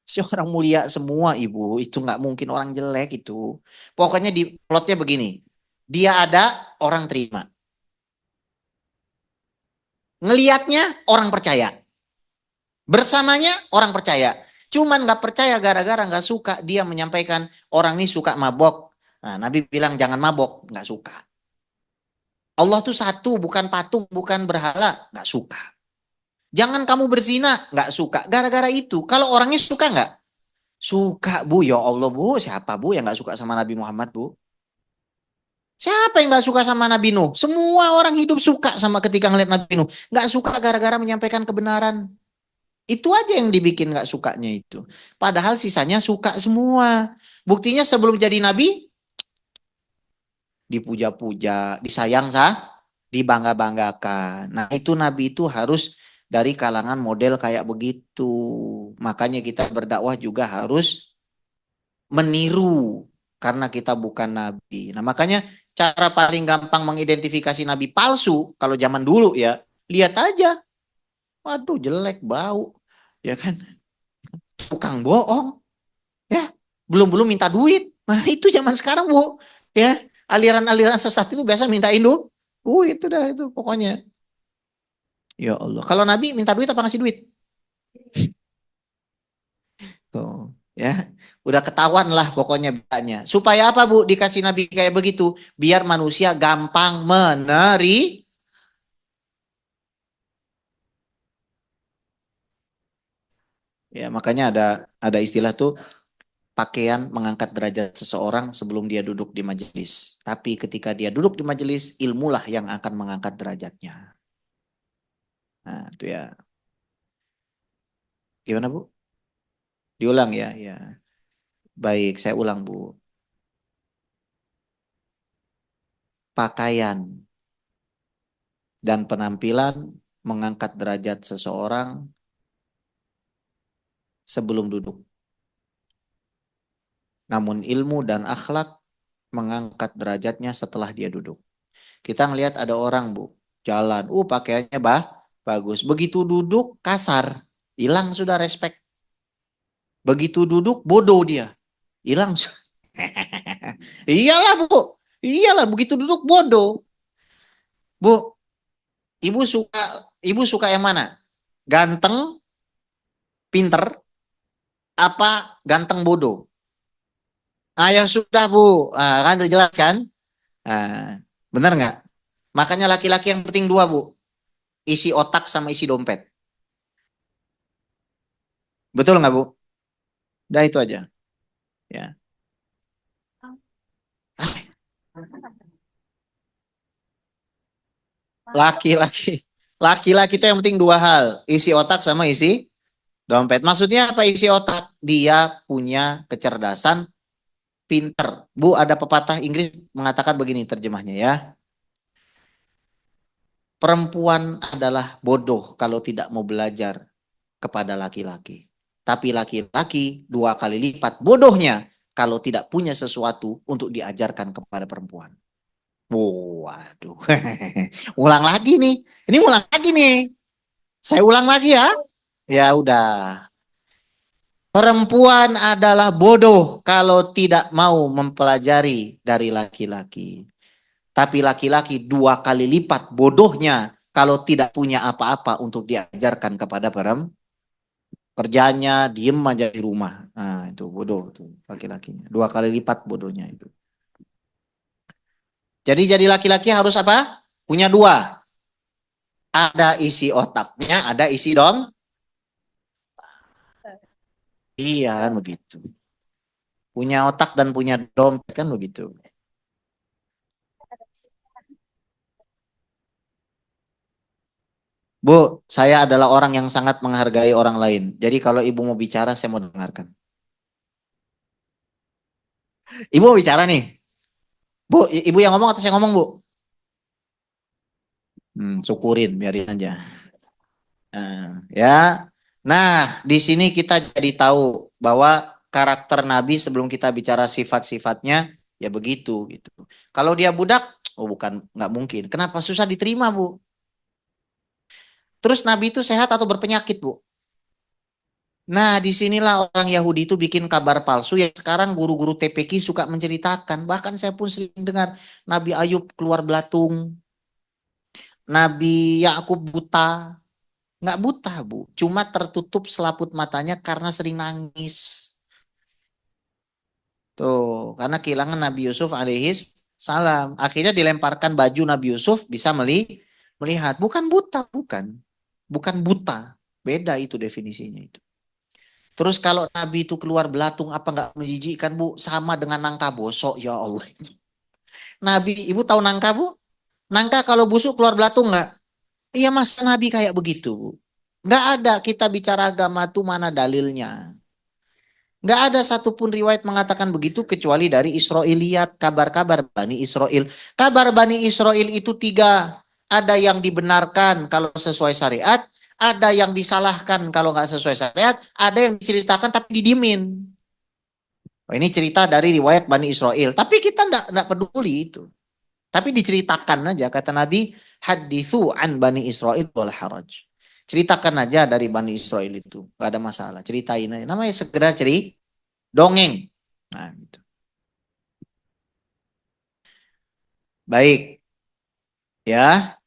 si orang mulia semua ibu. Itu nggak mungkin orang jelek itu. Pokoknya di plotnya begini. Dia ada, orang terima. Ngelihatnya orang percaya. Bersamanya orang percaya. Cuman nggak percaya gara-gara nggak suka dia menyampaikan orang ini suka mabok. Nah, Nabi bilang jangan mabok, nggak suka. Allah tuh satu, bukan patung, bukan berhala, nggak suka. Jangan kamu berzina, nggak suka. Gara-gara itu, kalau orangnya suka nggak? Suka Bu, ya Allah Bu, siapa Bu yang nggak suka sama Nabi Muhammad Bu? Siapa yang nggak suka sama Nabi Nuh? Semua orang hidup suka sama ketika ngeliat Nabi Nuh. Nggak suka gara-gara menyampaikan kebenaran. Itu aja yang dibikin nggak sukanya itu. Padahal sisanya suka semua. Buktinya sebelum jadi Nabi, dipuja-puja, disayang dibangga-banggakan. Nah itu Nabi itu harus dari kalangan model kayak begitu. Makanya kita berdakwah juga harus meniru karena kita bukan nabi. Nah, makanya cara paling gampang mengidentifikasi nabi palsu kalau zaman dulu ya, lihat aja. Waduh, jelek bau. Ya kan? Tukang bohong, ya. Belum-belum minta duit. Nah, itu zaman sekarang, Bu. Ya, aliran-aliran sesat itu biasa mintain duit itu dah itu pokoknya. Ya Allah. Kalau nabi minta duit apa ngasih duit? Tuh, ya. Udah ketahuan lah pokoknya bedanya. Supaya apa Bu dikasih Nabi kayak begitu? Biar manusia gampang Ya, makanya ada istilah tuh pakaian mengangkat derajat seseorang sebelum dia duduk di majelis. Tapi ketika dia duduk di majelis, ilmulah yang akan mengangkat derajatnya. Nah, itu ya. Gimana Bu? Diulang ya, ya. Baik, saya ulang Bu. Pakaian dan penampilan mengangkat derajat seseorang sebelum duduk. Namun ilmu dan akhlak mengangkat derajatnya setelah dia duduk. Kita ngelihat ada orang Bu, jalan, pakaiannya bagus. Begitu duduk kasar, hilang sudah respect. Begitu duduk bodoh dia, hilang. Iyalah Bu, iyalah begitu duduk bodoh. Bu, ibu suka ibu suka yang mana? Ganteng, pinter, apa ganteng bodoh? Ah ya sudah Bu, kan udah jelas kan? Benar nggak? Makanya laki-laki yang penting dua Bu, isi otak sama isi dompet. Betul nggak Bu? Udah itu aja. Ya. Laki-laki. Laki-laki itu yang penting dua hal. Isi otak sama isi dompet. Maksudnya apa isi otak? Dia punya kecerdasan, pinter. Bu, ada pepatah Inggris mengatakan begini terjemahnya ya. Perempuan adalah bodoh kalau tidak mau belajar kepada laki-laki. Tapi laki-laki dua kali lipat bodohnya kalau tidak punya sesuatu untuk diajarkan kepada perempuan. Waduh. Ulang lagi nih. Ini ulang lagi nih. Saya ulang lagi ya. Ya udah. Perempuan adalah bodoh kalau tidak mau mempelajari dari laki-laki. Tapi laki-laki dua kali lipat bodohnya kalau tidak punya apa-apa untuk diajarkan kepada perempuan. Kerjanya diem aja di rumah. Nah itu bodoh tuh laki-lakinya. Dua kali lipat bodohnya itu. Jadi laki-laki harus apa? Punya dua. Ada isi otaknya, ada isi dong. Iya kan begitu. Punya otak dan punya dompet kan begitu. Bu, saya adalah orang yang sangat menghargai orang lain. Jadi kalau ibu mau bicara, saya mau dengarkan. Ibu mau bicara nih. Bu, ibu yang ngomong atau saya ngomong, Bu? Syukurin, biarin aja. Ya. Nah, di sini kita jadi tahu bahwa karakter Nabi sebelum kita bicara sifat-sifatnya ya begitu gitu. Kalau dia budak, oh bukan nggak mungkin. Kenapa susah diterima, Bu? Terus Nabi itu sehat atau berpenyakit, Bu? Nah, disinilah orang Yahudi itu bikin kabar palsu yang sekarang guru-guru TPQ suka menceritakan. Bahkan saya pun sering dengar Nabi Ayub keluar belatung, Nabi Yakub buta. Nggak buta, Bu. Cuma tertutup selaput matanya karena sering nangis. Tuh, karena kehilangan Nabi Yusuf alaihis salam. Akhirnya dilemparkan baju Nabi Yusuf bisa melihat. Bukan buta, bukan. Bukan buta. Beda itu definisinya itu. Terus kalau Nabi itu keluar belatung apa nggak menjijikkan, Bu? Sama dengan nangka bosok, ya Allah. Nabi, Ibu tahu nangka, Bu? Nangka kalau busuk keluar belatung nggak? Iya, mas Nabi kayak begitu, Bu. Nggak ada kita bicara agama tuh mana dalilnya. Nggak ada satupun riwayat mengatakan begitu kecuali dari Israiliyat, kabar-kabar Bani Israel. Kabar Bani Israel itu tiga. Ada yang dibenarkan kalau sesuai syariat, ada yang disalahkan kalau nggak sesuai syariat, ada yang diceritakan tapi didimin. Oh, ini cerita dari riwayat Bani Israel. Tapi kita nggak peduli itu. Tapi diceritakan aja, kata Nabi, hadithu an Bani Israel wal haraj. Ceritakan aja dari Bani Israel itu. Gak ada masalah. Ceritain aja. Namanya sekedar dongeng. Nah, gitu. Baik, ya.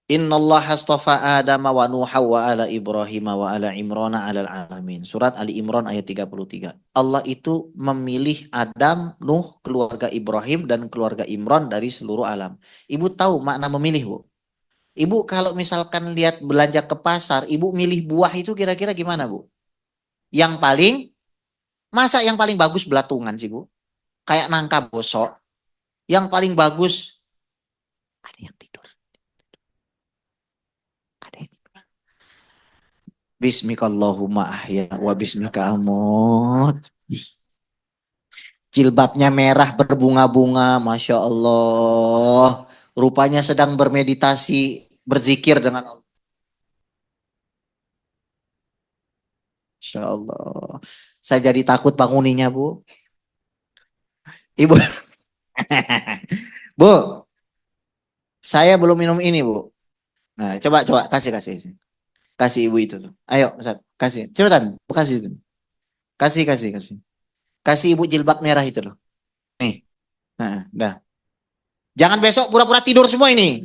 Innallaha astafa Adam wa Nuha wa ala Ibrahim wa ala Imran ala alamin. Surat Ali Imran ayat 33. Allah itu memilih Adam, Nuh, keluarga Ibrahim dan keluarga Imran dari seluruh alam. Ibu tahu makna memilih, Bu? Ibu kalau misalkan lihat belanja ke pasar, Ibu milih buah itu kira-kira gimana, Bu? Yang paling, masa yang paling bagus belatungan sih, Bu? Kayak nangka bosok. Yang paling bagus, ada yang tidur. Ada yang tidur. Bismikallahumma ahya wa bismika amut. Jilbabnya merah berbunga-bunga, Masya Allah. Rupanya sedang bermeditasi, berzikir dengan Allah. Masya Allah. Saya jadi takut banguninya, Bu. Ibu, Bu, saya belum minum ini, Bu. Nah, coba coba kasih kasih. Kasih ibu itu tuh. Ayo, Ustaz, kasih. Cepetan, kasih itu. Kasih kasih kasih. Kasih ibu jilbab merah itu loh. Nih. Nah, dah. Jangan besok pura-pura tidur semua ini.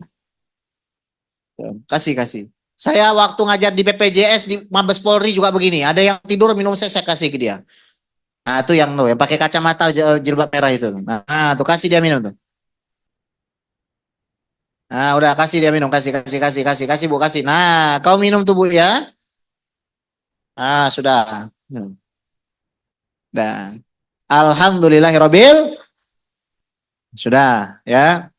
Kasih kasih. Saya waktu ngajar di BPJS di Mabes Polri juga begini. Ada yang tidur minum saya kasih ke dia. Nah, itu yang tuh yang pakai kacamata jilbab merah itu. Nah, tuh kasih dia minum tuh. Nah, udah kasih dia minum, kasih kasih kasih kasih kasih Bu, kasih. Nah, kau minum tuh Bu ya. Ah, sudah. Dah. Alhamdulillahirobbil. Sudah ya.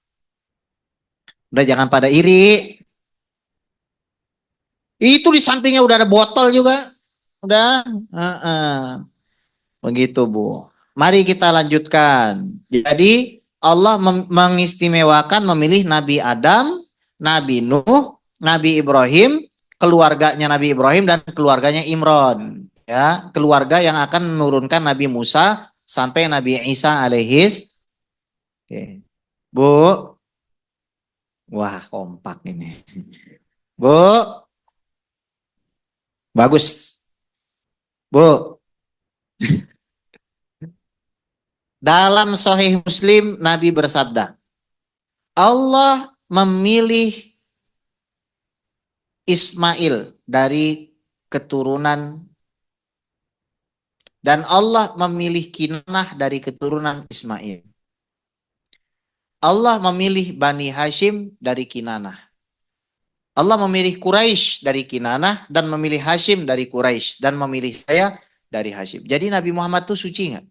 Udah jangan pada iri. Itu di sampingnya udah ada botol juga. Udah. Begitu Bu. Mari kita lanjutkan. Jadi Allah mengistimewakan memilih Nabi Adam, Nabi Nuh, Nabi Ibrahim, keluarganya Nabi Ibrahim dan keluarganya Imron. Ya, keluarga yang akan menurunkan Nabi Musa sampai Nabi Isa alaihis. Oke. Bu, wah kompak ini. Bu, bagus. Bu, dalam Sahih Muslim Nabi bersabda, Allah memilih Ismail dari keturunan dan Allah memilih Kinanah dari keturunan Ismail. Allah memilih Bani Hashim dari Kinanah. Allah memilih Quraisy dari Kinanah dan memilih Hashim dari Quraisy dan memilih saya dari Hashim. Jadi Nabi Muhammad itu suci nggak?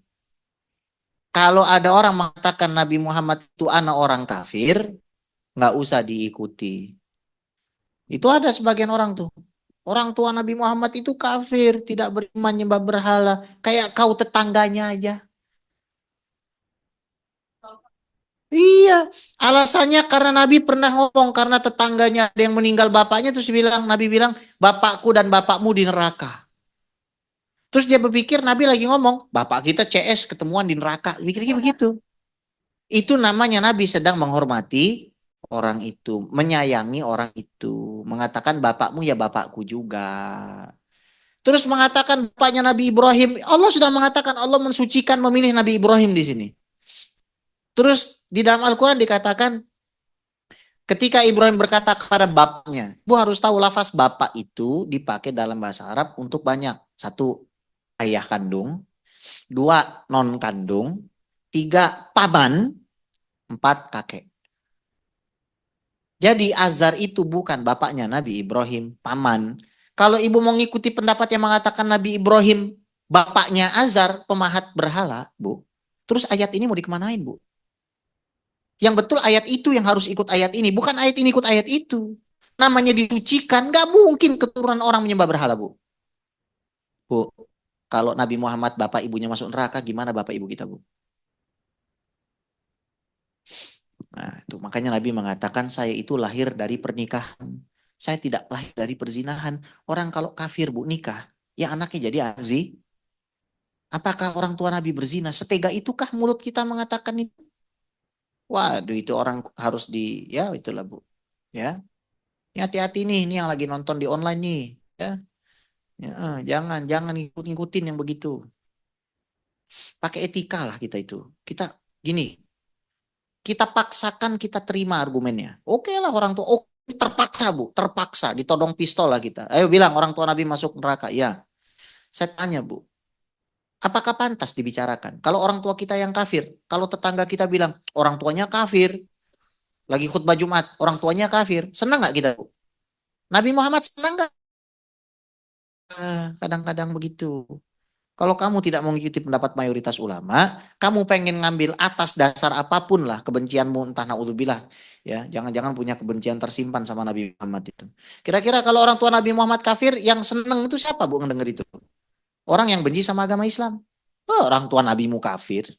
Kalau ada orang mengatakan Nabi Muhammad itu anak orang kafir, nggak usah diikuti. Itu ada sebagian orang tuh. Orang tua Nabi Muhammad itu kafir, tidak beriman, nyembah berhala. Kayak kau tetangganya aja. Iya, alasannya karena Nabi pernah ngomong karena tetangganya ada yang meninggal bapaknya terus Nabi bilang bapakku dan bapakmu di neraka. Terus dia berpikir Nabi lagi ngomong, bapak kita CS ketemuan di neraka. Pikirnya begitu. Itu namanya Nabi sedang menghormati orang itu, menyayangi orang itu, mengatakan bapakmu ya bapakku juga. Terus mengatakan bapaknya Nabi Ibrahim, Allah sudah mengatakan Allah mensucikan memilih Nabi Ibrahim di sini. Terus di dalam Al-Quran dikatakan ketika Ibrahim berkata kepada bapaknya, Bu harus tahu lafaz bapak itu dipakai dalam bahasa Arab untuk banyak. Satu, ayah kandung. Dua, non kandung. Tiga, paman. Empat, kakek. Jadi Azar itu bukan bapaknya Nabi Ibrahim, paman. Kalau ibu mau ngikuti pendapat yang mengatakan Nabi Ibrahim bapaknya Azar, pemahat berhala, Bu. Terus ayat ini mau dikemanain, Bu? Yang betul ayat itu yang harus ikut ayat ini, bukan ayat ini ikut ayat itu. Namanya disucikan, nggak mungkin keturunan orang menyembah berhala, Bu. Bu, kalau Nabi Muhammad bapak ibunya masuk neraka, gimana bapak ibu kita, Bu? Nah, itu makanya Nabi mengatakan saya itu lahir dari pernikahan. Saya tidak lahir dari perzinahan. Orang kalau kafir, Bu, nikah, ya anaknya jadi azi. Apakah orang tua Nabi berzina? Setega itukah mulut kita mengatakan itu? Waduh, itu orang harus ya itulah, Bu. Ya, ini hati-hati nih, ini yang lagi nonton di online nih. Ya, ya, jangan ngikutin yang begitu. Pakai etika lah kita itu. Kita gini, kita paksakan kita terima argumennya. Oke lah orang tua, oh terpaksa Bu, terpaksa ditodong pistol lah kita. Ayo bilang orang tua Nabi masuk neraka. Ya, saya tanya Bu, apakah pantas dibicarakan? Kalau orang tua kita yang kafir, kalau tetangga kita bilang orang tuanya kafir, lagi khutbah Jumat, orang tuanya kafir, senang nggak kita Bu? Nabi Muhammad senang nggak? Kadang-kadang begitu. Kalau kamu tidak mengikuti pendapat mayoritas ulama, kamu pengen ngambil atas dasar apapun lah kebencianmu entah naudzubillah ya, jangan-jangan punya kebencian tersimpan sama Nabi Muhammad itu. Kira-kira kalau orang tua Nabi Muhammad kafir, yang seneng itu siapa Bu ngedenger itu? Orang yang benci sama agama Islam. Oh, orang tua nabimu kafir,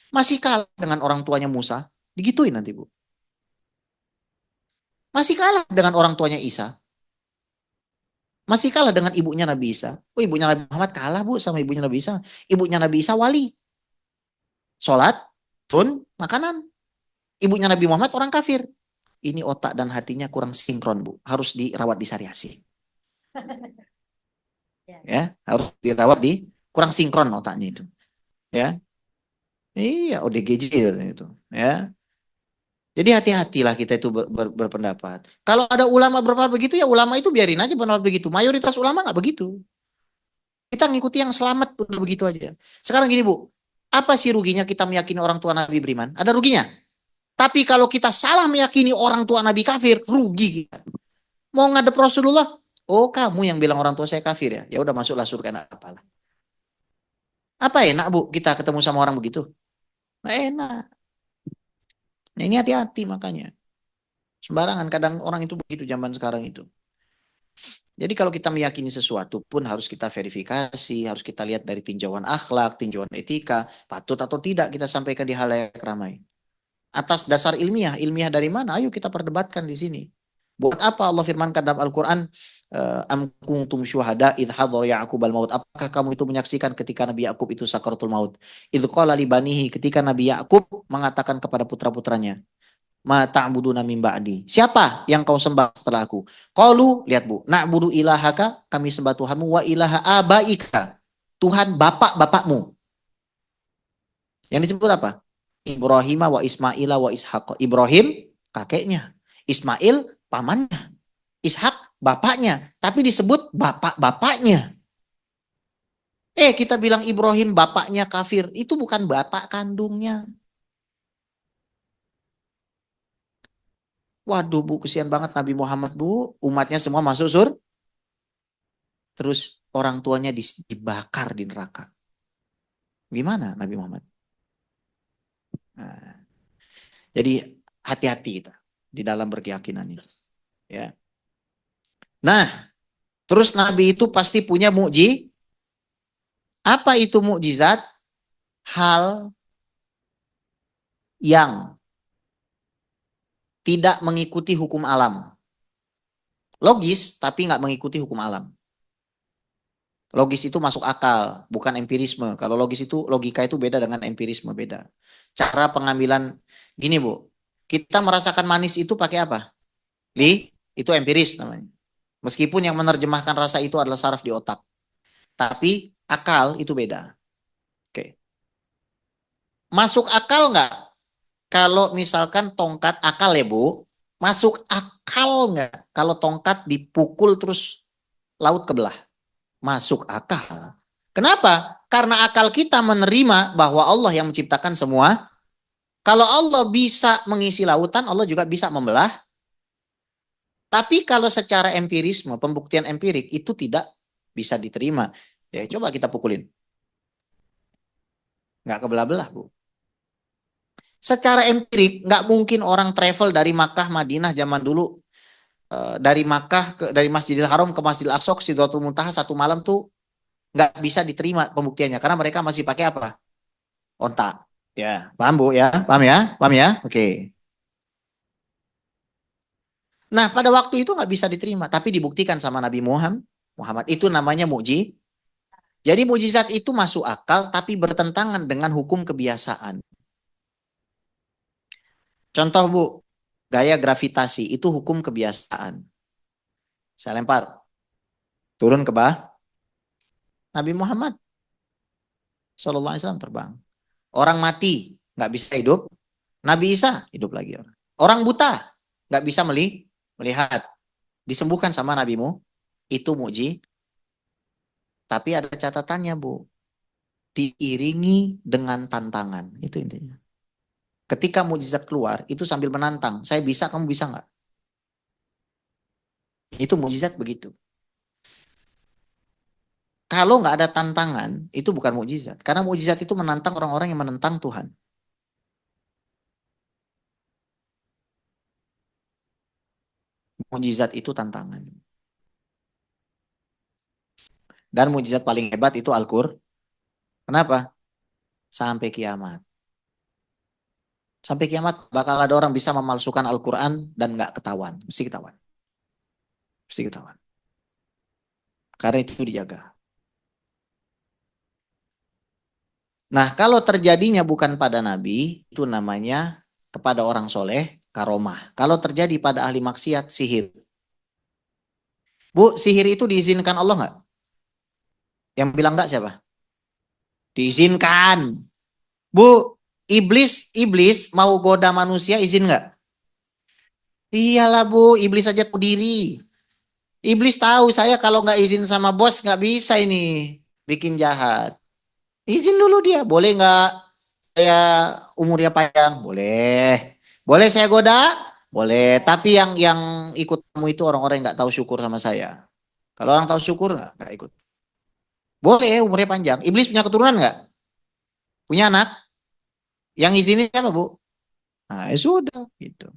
masih kalah dengan orang tuanya Musa, digituin nanti Bu. Masih kalah dengan orang tuanya Isa, masih kalah dengan ibunya Nabi Isa. Oh, ibunya Nabi Muhammad kalah Bu sama ibunya Nabi Isa. Ibunya Nabi Isa wali, sholat, tun, makanan. Ibunya Nabi Muhammad orang kafir. Ini otak dan hatinya kurang sinkron, Bu. Harus dirawat di Syariasi. Ya, harus dirawat di kurang sinkron otaknya itu. Ya. Iya, ODGJ itu, ya. Jadi hati-hatilah kita itu berpendapat. Kalau ada ulama berpendapat begitu ya ulama itu biarin aja berpendapat begitu. Mayoritas ulama nggak begitu. Kita ngikuti yang selamat pun begitu aja. Sekarang gini Bu, apa sih ruginya kita meyakini orang tua Nabi beriman? Ada ruginya? Tapi kalau kita salah meyakini orang tua Nabi kafir, rugi kita. Mau ngadep Rasulullah, oh kamu yang bilang orang tua saya kafir ya, ya udah masuklah surga enak apalah. Apa enak Bu kita ketemu sama orang begitu? Nah, enak. Nah, ini hati-hati makanya. Sembarangan kadang orang itu begitu zaman sekarang itu. Jadi kalau kita meyakini sesuatu pun harus kita verifikasi, harus kita lihat dari tinjauan akhlak, tinjauan etika, patut atau tidak kita sampaikan di halayak ramai. Atas dasar ilmiah, ilmiah dari mana? Ayo kita perdebatkan di sini. Buat apa Allah firmankan dalam Al-Quran, am kuntum syuhada idh hadhara Ya'qub al-maut. Apakah kamu itu menyaksikan ketika Nabi Yakub itu sakaratul maut? Idh qala li banihi, ketika Nabi Yakub mengatakan kepada putra-putranya, ma ta'buduna min ba'di. Siapa yang kau sembah setelah aku? Qalu, lihat Bu, na'budu ilahaka, kami sembah Tuhanmu, wa ilaha abaika, Tuhan bapak-bapakmu. Yang disebut apa? Ibrahim wa Ismaila wa Ishaq. Ibrahim kakeknya, Ismail pamannya, Ishak bapaknya, tapi disebut bapak-bapaknya. Kita bilang Ibrahim bapaknya kafir, itu bukan bapak kandungnya. Waduh Bu, kesian banget Nabi Muhammad Bu, umatnya semua masuk terus orang tuanya dibakar di neraka. Gimana Nabi Muhammad? Nah, jadi hati-hati kita di dalam berkeyakinan ini. Ya. Nah, terus Nabi itu pasti punya Apa itu mukjizat? Hal yang tidak mengikuti hukum alam. Logis, tapi nggak mengikuti hukum alam. Logis itu masuk akal, bukan empirisme. Kalau logis itu, logika itu beda dengan empirisme, beda. Cara pengambilan, gini Bu, kita merasakan manis itu pakai apa? Itu empiris namanya. Meskipun yang menerjemahkan rasa itu adalah saraf di otak. Tapi akal itu beda. Oke. Masuk akal nggak? Kalau misalkan tongkat akal ya Bu, masuk akal nggak? Kalau tongkat dipukul terus laut kebelah. Masuk akal. Kenapa? Karena akal kita menerima bahwa Allah yang menciptakan semua. Kalau Allah bisa mengisi lautan, Allah juga bisa membelah. Tapi kalau secara empirisme, pembuktian empirik itu tidak bisa diterima. Ya coba kita pukulin. Nggak kebelah-belah Bu. Secara empirik nggak mungkin orang travel dari Makkah Madinah zaman dulu, dari Makkah dari Masjidil Haram ke Masjidil Aqsa ke Sidratul Muntaha satu malam tuh nggak bisa diterima pembuktiannya karena mereka masih pakai apa? Onta. Ya, paham Bu ya? Paham ya? Paham ya? Oke. Nah, pada waktu itu nggak bisa diterima, tapi dibuktikan sama Nabi Muhammad. Muhammad itu namanya muji. Jadi mujizat itu masuk akal tapi bertentangan dengan hukum kebiasaan. Contoh Bu, gaya gravitasi itu hukum kebiasaan. Saya lempar, turun ke bawah. Nabi Muhammad SAW terbang. Orang mati nggak bisa hidup. Nabi Isa hidup lagi. Orang buta nggak bisa melihat. Disembuhkan sama nabimu. Itu muji. Tapi ada catatannya Bu. Diiringi dengan tantangan. Itu intinya. Ketika mujizat keluar, itu sambil menantang. Saya bisa, kamu bisa nggak? Itu mujizat begitu. Kalau nggak ada tantangan, itu bukan mujizat. Karena mujizat itu menantang orang-orang yang menentang Tuhan. Mujizat itu tantangan. Dan mujizat paling hebat itu Al-Qur'an. Kenapa? Sampai kiamat. Sampai kiamat bakal ada orang bisa memalsukan Al-Quran dan nggak ketahuan. Mesti ketahuan. Mesti ketahuan. Karena itu dijaga. Nah, kalau terjadinya bukan pada Nabi, itu namanya kepada orang soleh, karomah. Kalau terjadi pada ahli maksiat, sihir. Bu, sihir itu diizinkan Allah nggak? Yang bilang nggak siapa? Diizinkan. Bu, iblis mau goda manusia izin nggak? Iyalah Bu, iblis aja tahu diri. Iblis tahu saya kalau nggak izin sama bos nggak bisa ini bikin jahat. Izin dulu dia, boleh nggak saya umurnya panjang? Boleh. Boleh saya goda? Boleh. Tapi yang ikut kamu itu orang-orang yang nggak tahu syukur sama saya. Kalau orang tahu syukur nggak ikut. Boleh umurnya panjang. Iblis punya keturunan nggak? Punya anak? Yang izinin siapa Bu? Nah, ya sudah gitu.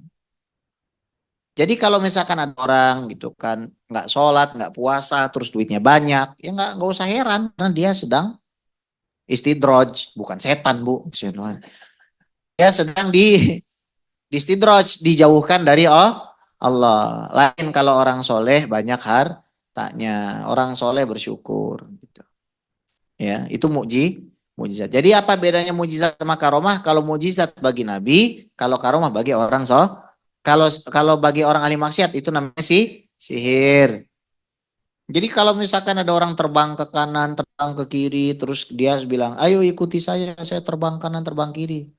Jadi kalau misalkan ada orang gitu kan nggak sholat, nggak puasa, terus duitnya banyak, ya nggak usah heran karena dia sedang istidroj, bukan setan Bu. Dia sedang di istidroj, dijauhkan dari Allah. Lain kalau orang soleh banyak hartanya, orang soleh bersyukur. Gitu. Ya, itu mujizat. Jadi apa bedanya mujizat sama karomah? Kalau mujizat bagi Nabi, kalau karomah bagi orang kalau kalau bagi orang ahli maksiat itu namanya sihir. Jadi kalau misalkan ada orang terbang ke kanan, terbang ke kiri, terus dia bilang, ayo ikuti saya terbang kanan, terbang kiri.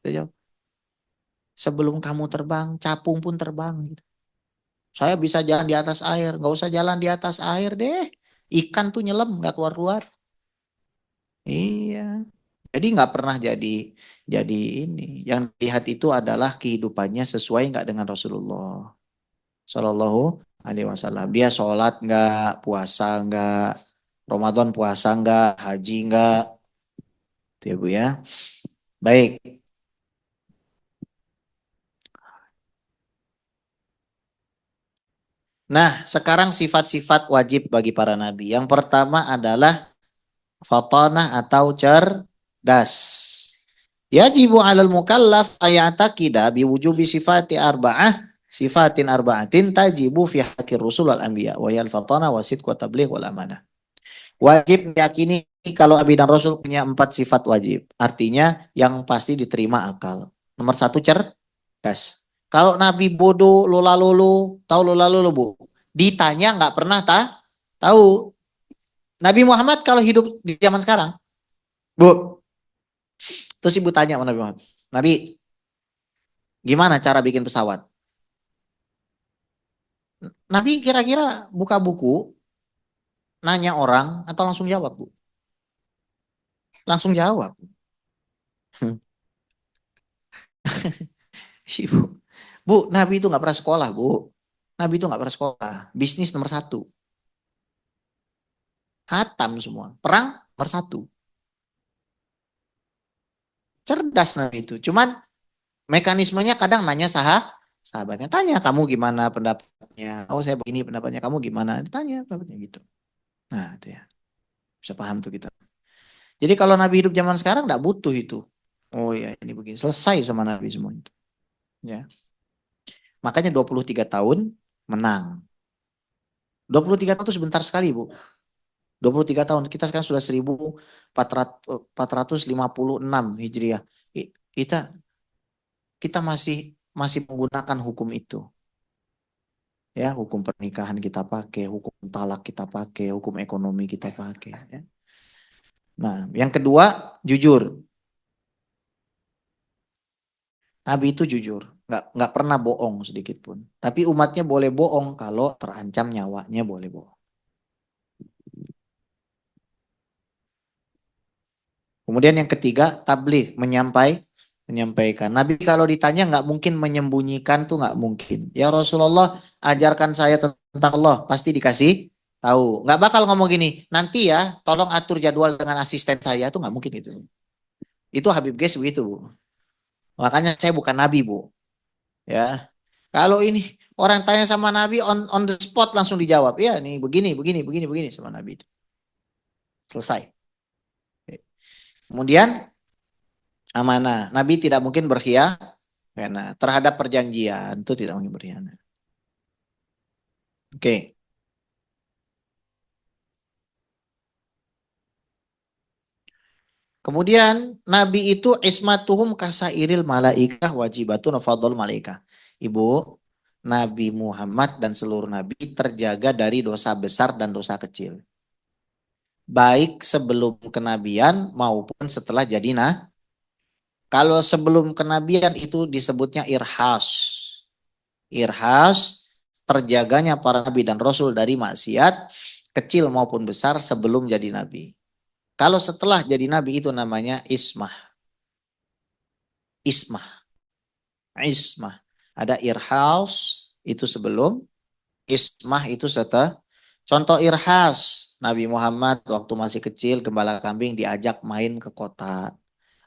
Sebelum kamu terbang, capung pun terbang. Gitu. Saya bisa jalan di atas air, nggak usah jalan di atas air deh. Ikan tuh nyelam, nggak keluar-keluar. Iya. Jadi nggak pernah jadi ini. Yang dilihat itu adalah kehidupannya sesuai nggak dengan Rasulullah Shallallahu Alaihi Wasallam. Dia sholat nggak, puasa nggak, Ramadan puasa nggak, haji nggak, itu ya Bu ya. Baik. Nah, sekarang sifat-sifat wajib bagi para nabi. Yang pertama adalah fatanah atau cerdas. Yajibu 'alal mukallaf ayataqida biwujubi sifati arba'ah sifatin arba'atin tajibu fi haqqir rusul wal anbiya wa yal fatana wasid wa tabligh wal amanah. Wajib meyakini kalau Nabi dan Rasul punya 4 sifat wajib. Artinya yang pasti diterima akal. Nomor 1 cerdas. Kalau Nabi bodoh, lola lolo, tahu lola lolo bu? Ditanya nggak pernah tahu. Nabi Muhammad kalau hidup di zaman sekarang, bu, terus ibu tanya sama Nabi Muhammad, Nabi, gimana cara bikin pesawat? Nabi kira-kira buka buku, nanya orang, atau langsung jawab, bu? Langsung jawab. Ibu, bu, Nabi itu nggak pernah sekolah, bu. Nabi itu nggak pernah sekolah. Bisnis nomor 1. Hatam semua. Perang nomor 1. Cerdas Nabi itu. Cuman mekanismenya kadang nanya sahabatnya. Tanya kamu gimana pendapatnya. Oh saya begini pendapatnya. Kamu gimana? Ditanya pendapatnya gitu. Nah itu ya. Bisa paham tuh kita. Jadi kalau Nabi hidup zaman sekarang nggak butuh itu. Oh ya ini begini. Selesai sama Nabi semua itu. Ya. Makanya 23 tahun menang. 23 tahun itu sebentar sekali Bu. 23 tahun. Kita sekarang sudah 1456 Hijriah. Kita kita masih masih menggunakan hukum itu. Ya, hukum pernikahan kita pakai, hukum talak kita pakai, hukum ekonomi kita pakai. Ya. Nah, yang kedua, jujur. Nabi itu jujur, nggak pernah bohong sedikit pun. Tapi umatnya boleh bohong kalau terancam nyawanya boleh bohong. Kemudian yang ketiga, tabligh, menyampaikan. Nabi kalau ditanya nggak mungkin menyembunyikan tuh nggak mungkin. Ya Rasulullah, ajarkan saya tentang Allah, pasti dikasih tahu. Nggak bakal ngomong gini, nanti ya, tolong atur jadwal dengan asisten saya tuh nggak mungkin itu. Itu Habib Ges begitu, Bu. Makanya saya bukan Nabi, Bu. Ya, kalau ini orang tanya sama Nabi on the spot langsung dijawab. Ya, nih begini, begini, begini, begini sama Nabi itu. Selesai. Kemudian amanah. Nabi tidak mungkin berkhianat terhadap perjanjian itu tidak mungkin berkhianat. Oke. Kemudian Nabi itu ismatuhum kasairil malaikah wajibatun fadl malaikah. Ibu, Nabi Muhammad dan seluruh nabi terjaga dari dosa besar dan dosa kecil. Baik sebelum kenabian maupun setelah jadi kalau sebelum kenabian itu disebutnya irhas. Irhas terjaganya para nabi dan rasul dari maksiat kecil maupun besar sebelum jadi nabi. Kalau setelah jadi nabi itu namanya ismah. Ismah. Ismah. Ada irhas itu sebelum, ismah itu setelah. Contoh irhas, Nabi Muhammad waktu masih kecil gembala kambing diajak main ke kota.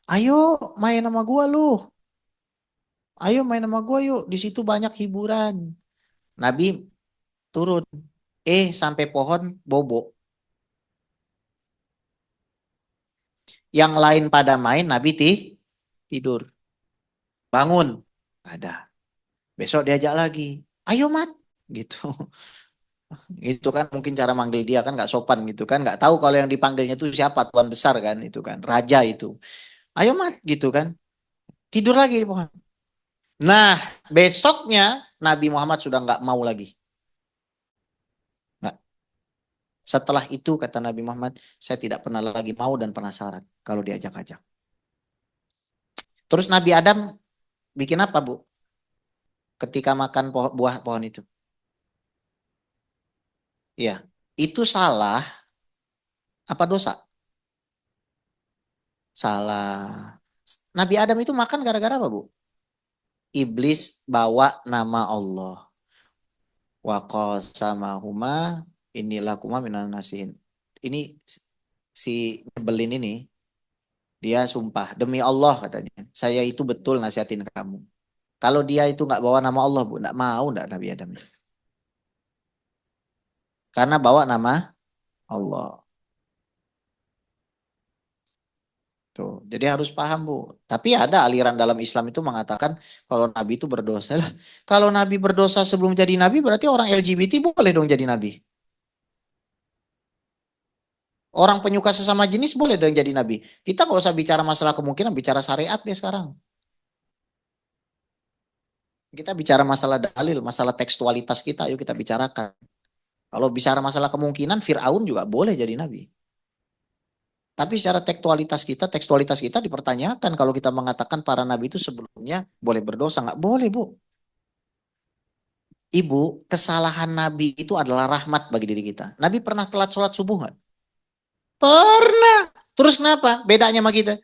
Ayo main sama gua lu. Ayo main sama gua yuk. Di situ banyak hiburan. Nabi turun. Sampai pohon bobo. Yang lain pada main, Nabi tidur. Bangun. Gak ada. Besok diajak lagi. Ayo mat. Gitu. Itu kan mungkin cara manggil dia kan nggak sopan gitu kan. Nggak tahu kalau yang dipanggilnya itu siapa. Tuan besar kan itu kan. Raja itu. Ayo mat gitu kan. Tidur lagi di pohon. Nah besoknya Nabi Muhammad sudah nggak mau lagi. Nggak. Setelah itu kata Nabi Muhammad, saya tidak pernah lagi mau dan penasaran kalau diajak-ajak. Terus Nabi Adam bikin apa Bu? Ketika makan buah pohon itu. Iya. Itu salah apa dosa? Salah. Nabi Adam itu makan gara-gara apa Bu? Iblis bawa nama Allah. Wa qasamahuma inilah kuma minan nasihin. Ini si nyebelin ini dia sumpah demi Allah katanya. Saya itu betul nasihatin kamu. Kalau dia itu nggak bawa nama Allah Bu, nggak mau nggak Nabi Adam. Karena bawa nama Allah. Tuh, jadi harus paham Bu. Tapi ada aliran dalam Islam itu mengatakan kalau Nabi itu berdosa lah. Kalau Nabi berdosa sebelum jadi Nabi berarti orang LGBT boleh dong jadi Nabi. Orang penyuka sesama jenis boleh dong jadi Nabi. Kita nggak usah bicara masalah kemungkinan, bicara syariat deh sekarang. Kita bicara masalah dalil, masalah tekstualitas kita, yuk kita bicarakan. Kalau bicara masalah kemungkinan, Fir'aun juga boleh jadi Nabi. Tapi secara tekstualitas kita dipertanyakan kalau kita mengatakan para nabi itu sebelumnya boleh berdosa. Nggak boleh, Bu. Ibu, kesalahan nabi itu adalah rahmat bagi diri kita. Nabi pernah telat sholat subuh nggak? Pernah. Terus kenapa? Bedanya sama kita.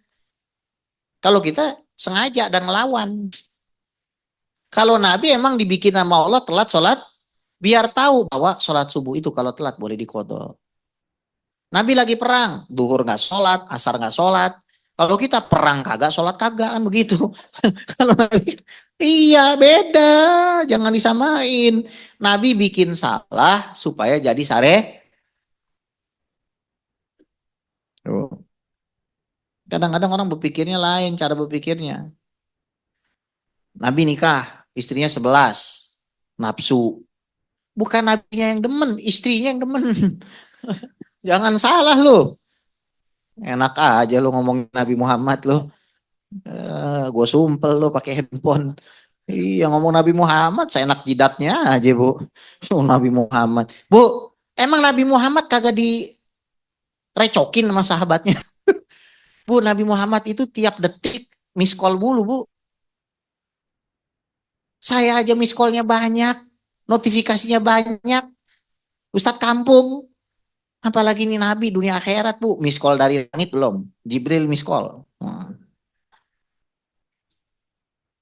Kalau kita sengaja dan ngelawan. Kalau nabi emang dibikin sama Allah telat sholat, biar tahu bahwa sholat subuh itu kalau telat boleh dikodok. Nabi lagi perang, duhur nggak sholat, asar nggak sholat. Kalau kita perang kagak, sholat kagak kan begitu. Kalau Nabi, iya beda, jangan disamain. Nabi bikin salah supaya jadi sare. Oh. Kadang-kadang orang berpikirnya lain, cara berpikirnya. Nabi nikah, istrinya 11, nafsu. Bukan nabinya yang demen, istrinya yang demen. Jangan salah loh. Enak aja lo ngomong Nabi Muhammad lo. Gue sumpel lo pakai handphone. Iya ngomong Nabi Muhammad, saya enak jidatnya aja Bu. Oh, Nabi Muhammad. Bu, emang Nabi Muhammad kagak direcokin sama sahabatnya? Bu, Nabi Muhammad itu tiap detik miss call mulu Bu. Saya aja miss callnya banyak, notifikasinya banyak. Ustadz kampung, apalagi ini Nabi dunia akhirat Bu. Miss call dari langit belum? Jibril miss call. Hmm.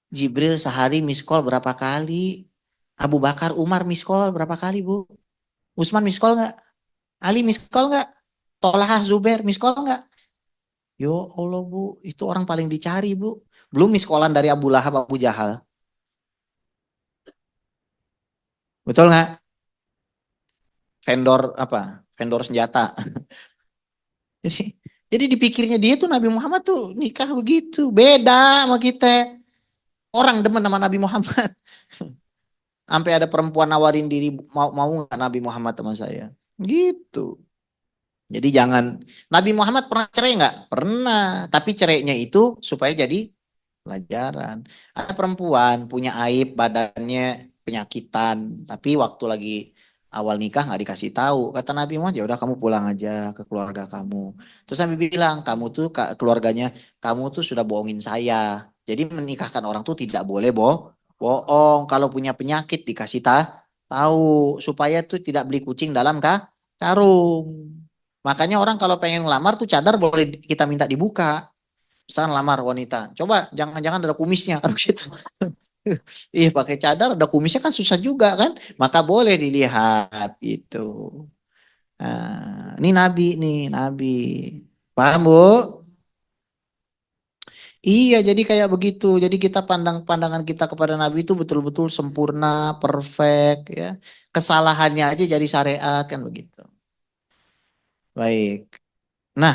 Jibril sehari miss call berapa kali? Abu Bakar, Umar miss call berapa kali Bu? Usman miss call nggak? Ali miss call nggak? Tolahah Zubair miss call nggak? Yo Allah Bu, itu orang paling dicari Bu. Belum miss callan dari Abu Lahab, Abu Jahal. Betul nggak? Vendor apa? Vendor senjata. Jadi, jadi dipikirnya dia tuh Nabi Muhammad tuh nikah begitu. Beda sama kita. Orang demen sama Nabi Muhammad. Sampai ada perempuan nawarin diri mau nggak Nabi Muhammad sama saya. Gitu. Jadi jangan. Nabi Muhammad pernah cerai nggak? Pernah. Tapi cerainya itu supaya jadi pelajaran. Ada perempuan punya aib badannya penyakitan, tapi waktu lagi awal nikah nggak dikasih tahu. Kata Nabi Muhammad, ya udah kamu pulang aja ke keluarga kamu. Terus Nabi bilang, kamu tuh keluarganya, kamu tuh sudah bohongin saya. Jadi menikahkan orang tuh tidak boleh bohong. Kalau punya penyakit dikasih tahu supaya tuh tidak beli kucing dalam karung. Makanya orang kalau pengen ngelamar tuh cadar boleh kita minta dibuka. Misalkan lamar wanita, coba jangan-jangan ada kumisnya kan gitu. Iya pakai cadar ada kumisnya kan susah juga kan. Maka boleh dilihat gitu. Nah, ini Nabi nih, Nabi. Paham Bu? Iya, jadi kayak begitu. Jadi kita pandangan kita kepada Nabi itu betul-betul sempurna, perfect ya. Kesalahannya aja jadi syariat kan begitu. Baik. Nah,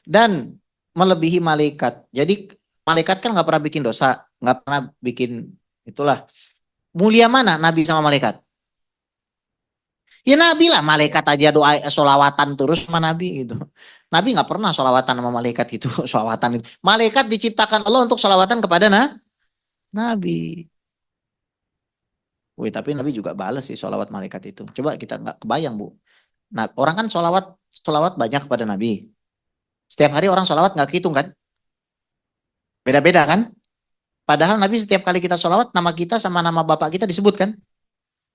dan melebihi malaikat. Jadi malaikat kan nggak pernah bikin dosa, nggak pernah bikin itulah. Mulia mana Nabi sama malaikat? Ya Nabi lah, malaikat aja doa solawatan terus sama Nabi gitu. Nabi nggak pernah solawatan sama malaikat gitu, solawatan itu. Malaikat diciptakan Allah untuk solawatan kepada Nabi. Wih, tapi Nabi juga balas sih solawat malaikat itu. Coba kita nggak kebayang Bu. Nah, orang kan solawat banyak kepada Nabi. Setiap hari orang solawat nggak hitung kan? Beda-beda kan? Padahal Nabi setiap kali kita sholawat, nama kita sama nama bapak kita disebut kan?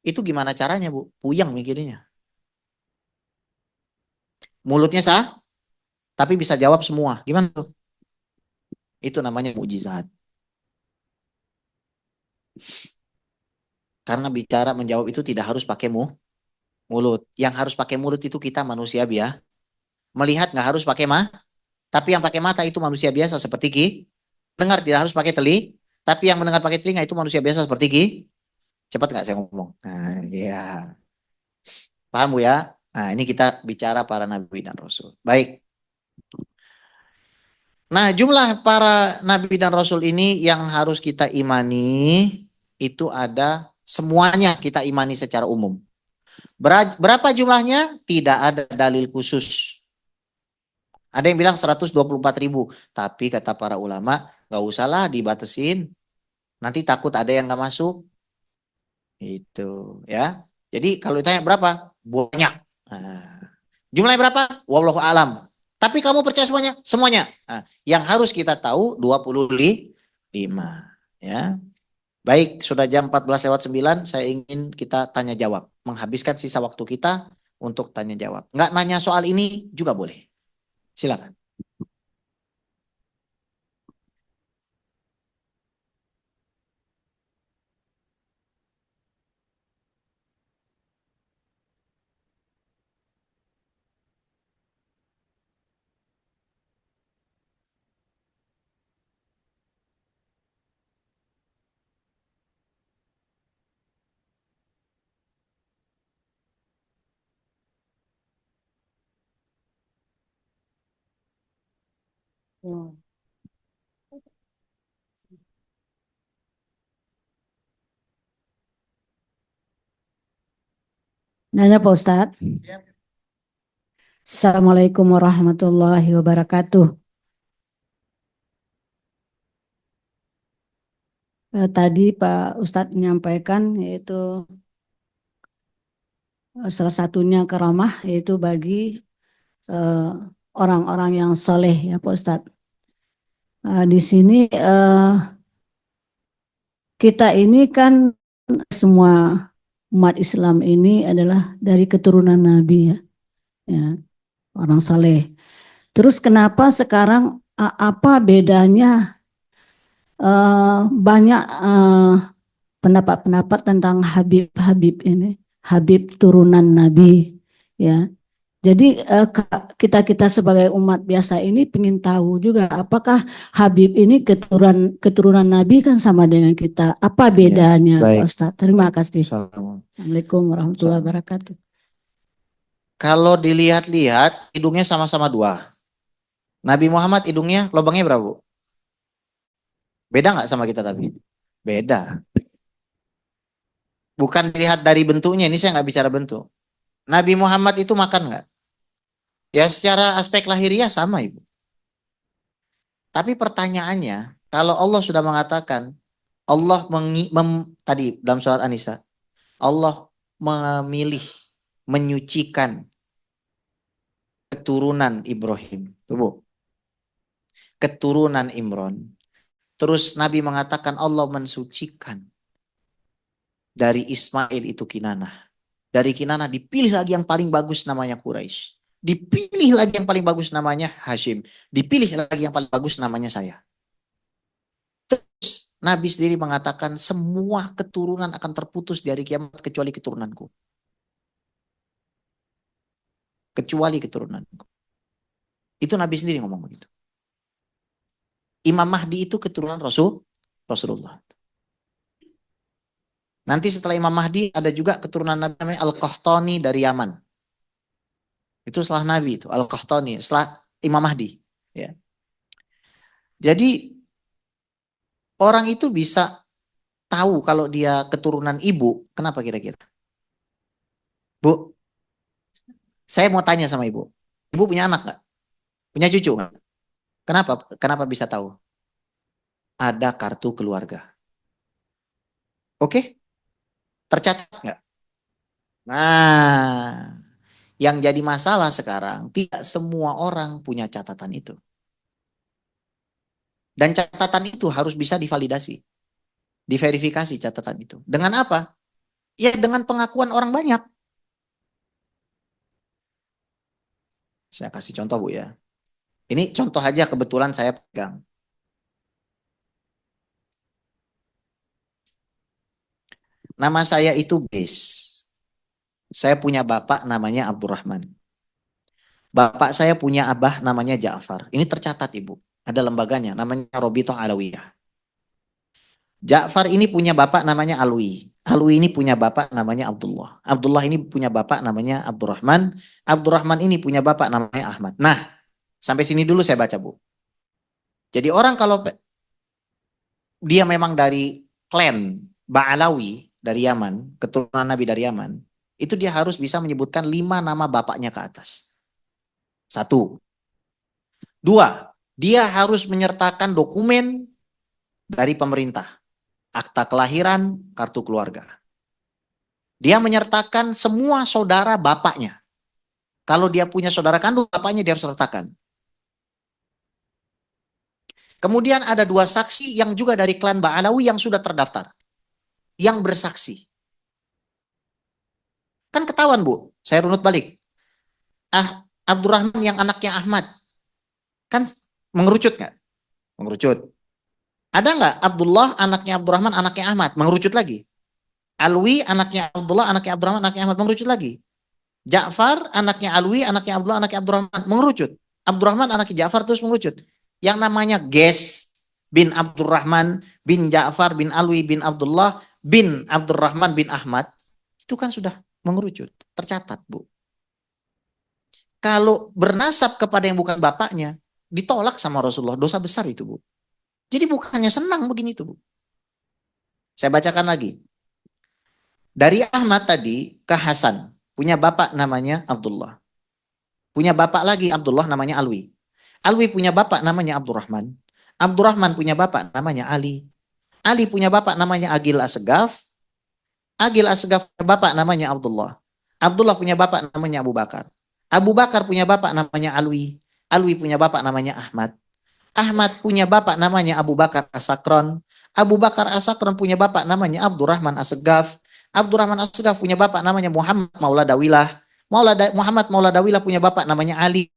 Itu gimana caranya Bu? Puyeng mikirnya. Mulutnya sah, tapi bisa jawab semua. Gimana tuh? Itu namanya mujizat. Karena bicara menjawab itu tidak harus pakai mulut. Yang harus pakai mulut itu kita manusia biasa. Melihat nggak harus pakai tapi yang pakai mata itu manusia biasa seperti dengar tidak harus pakai tapi yang mendengar pakai telinga itu manusia biasa seperti Cepat nggak saya ngomong? Nah, ya. Paham Bu ya? Nah, ini kita bicara para nabi dan rasul. Baik. Nah, jumlah para nabi dan rasul ini yang harus kita imani itu ada semuanya kita imani secara umum. Berapa jumlahnya? Tidak ada dalil khusus. Ada yang bilang 124.000. Tapi kata para ulama, gak usahlah dibatasin. Nanti takut ada yang gak masuk. Itu ya. Jadi kalau ditanya berapa? Banyak. Nah, jumlahnya berapa? Wallahu alam. Tapi kamu percaya semuanya? Semuanya. Nah, yang harus kita tahu 25. Ya. Baik, sudah jam 14:09. Saya ingin kita tanya jawab. Menghabiskan sisa waktu kita untuk tanya jawab. Nggak nanya soal ini juga boleh. Silakan. Hmm. Nanya Pak Ustadz. Assalamualaikum warahmatullahi wabarakatuh. Tadi Pak Ustadz menyampaikan yaitu salah satunya keramah yaitu bagi eh, orang-orang yang soleh ya Pak Ustadz. Di sini kita ini kan semua umat Islam ini adalah dari keturunan Nabi ya, ya orang soleh. Terus kenapa sekarang apa bedanya banyak pendapat-pendapat tentang Habib-Habib ini, Habib turunan Nabi ya. Jadi kita-kita sebagai umat biasa ini ingin tahu juga apakah Habib ini keturunan keturunan Nabi kan sama dengan kita. Apa Ya, bedanya Pak baik. Ustadz? Terima kasih. Assalamualaikum. Assalamualaikum warahmatullahi wabarakatuh. Kalau dilihat-lihat, hidungnya sama-sama dua. Nabi Muhammad hidungnya lubangnya berapa, Bu? Beda nggak sama kita tapi? Beda. Bukan dilihat dari bentuknya, ini saya nggak bicara bentuk. Nabi Muhammad itu makan nggak? Ya secara aspek lahiriah sama, Ibu. Tapi pertanyaannya, kalau Allah sudah mengatakan, Allah tadi dalam surat An-Nisa, Allah memilih, menyucikan keturunan Ibrahim. Tuh, Bu. Keturunan Imron. Terus Nabi mengatakan Allah mensucikan dari Ismail itu Kinanah. Dari Kinanah dipilih lagi yang paling bagus namanya Quraisy. Dipilih lagi yang paling bagus namanya Hashim. Dipilih lagi yang paling bagus namanya saya. Terus Nabi sendiri mengatakan semua keturunan akan terputus dari kiamat kecuali keturunanku. Kecuali keturunanku. Itu Nabi sendiri ngomong begitu. Imam Mahdi itu keturunan Rasulullah. Nanti setelah Imam Mahdi ada juga keturunan Nabi namanya Al-Qahtani dari Yaman. Itu setelah Nabi itu, Al-Qahtani, setelah Imam Mahdi. Ya. Jadi orang itu bisa tahu kalau dia keturunan ibu, kenapa kira-kira? Bu, saya mau tanya sama ibu. Ibu punya anak nggak? Punya cucu nggak? Kenapa? Kenapa bisa tahu? Ada kartu keluarga. Oke? Tercatat nggak? Nah, yang jadi masalah sekarang, tidak semua orang punya catatan itu. Dan catatan itu harus bisa divalidasi, diverifikasi catatan itu. Dengan apa? Ya dengan pengakuan orang banyak. Saya kasih contoh Bu ya. Ini contoh aja kebetulan saya pegang. Nama saya itu Bes. Saya punya bapak namanya Abdurrahman. Bapak saya punya abah namanya Ja'far. Ini tercatat Ibu. Ada lembaganya namanya Robitoh Alawiyah. Ja'far ini punya bapak namanya Alwi. Alwi ini punya bapak namanya Abdullah. Abdullah ini punya bapak namanya Abdurrahman. Abdurrahman ini punya bapak namanya Ahmad. Nah, sampai sini dulu saya baca Bu. Jadi orang kalau dia memang dari klan Ba'alawi dari Yaman, keturunan Nabi dari Yaman, itu dia harus bisa menyebutkan 5 nama bapaknya ke atas. 1. 2. Dia harus menyertakan dokumen dari pemerintah. Akta kelahiran, kartu keluarga. Dia menyertakan semua saudara bapaknya. Kalau dia punya saudara kandung bapaknya dia harus sertakan. Kemudian ada 2 saksi yang juga dari klan Ba'alawi yang sudah terdaftar. Yang bersaksi. Kan ketahuan Bu, saya runut balik. Abdurrahman yang anaknya Ahmad. Kan mengerucut nggak? Mengerucut. Ada nggak Abdullah anaknya Abdurrahman anaknya Ahmad? Mengerucut lagi. Alwi anaknya Abdullah anaknya Abdurrahman anaknya Ahmad. Mengerucut lagi. Ja'far anaknya Alwi anaknya Abdullah anaknya Abdurrahman. Mengerucut. Abdurrahman anaknya Ja'far terus mengerucut. Yang namanya Ges bin Abdurrahman bin Ja'far bin Alwi bin Abdullah bin Abdurrahman bin Ahmad. Itu kan sudah mengerucut. Tercatat Bu. Kalau bernasab kepada yang bukan bapaknya, ditolak sama Rasulullah. Dosa besar itu Bu. Jadi bukannya senang begini tuh Bu. Saya bacakan lagi. Dari Ahmad tadi ke Hasan. Punya bapak namanya Abdullah. Punya bapak lagi Abdullah namanya Alwi. Alwi punya bapak namanya Abdurrahman. Abdurrahman punya bapak namanya Ali. Ali punya bapak namanya Agil Asgaf. Agil Asgaf punya bapak namanya Abdullah. Abdullah punya bapak namanya Abu Bakar. Abu Bakar punya bapak namanya Alwi. Alwi punya bapak namanya Ahmad. Ahmad punya bapak namanya Abu Bakar As-Sakron. Abu Bakar As-Sakron punya bapak namanya Abdurrahman As-Segaf. Abdurrahman As-Segaf punya bapak namanya Muhammad Maula Dawilah. Muhammad Maula Dawilah punya bapak namanya Ali.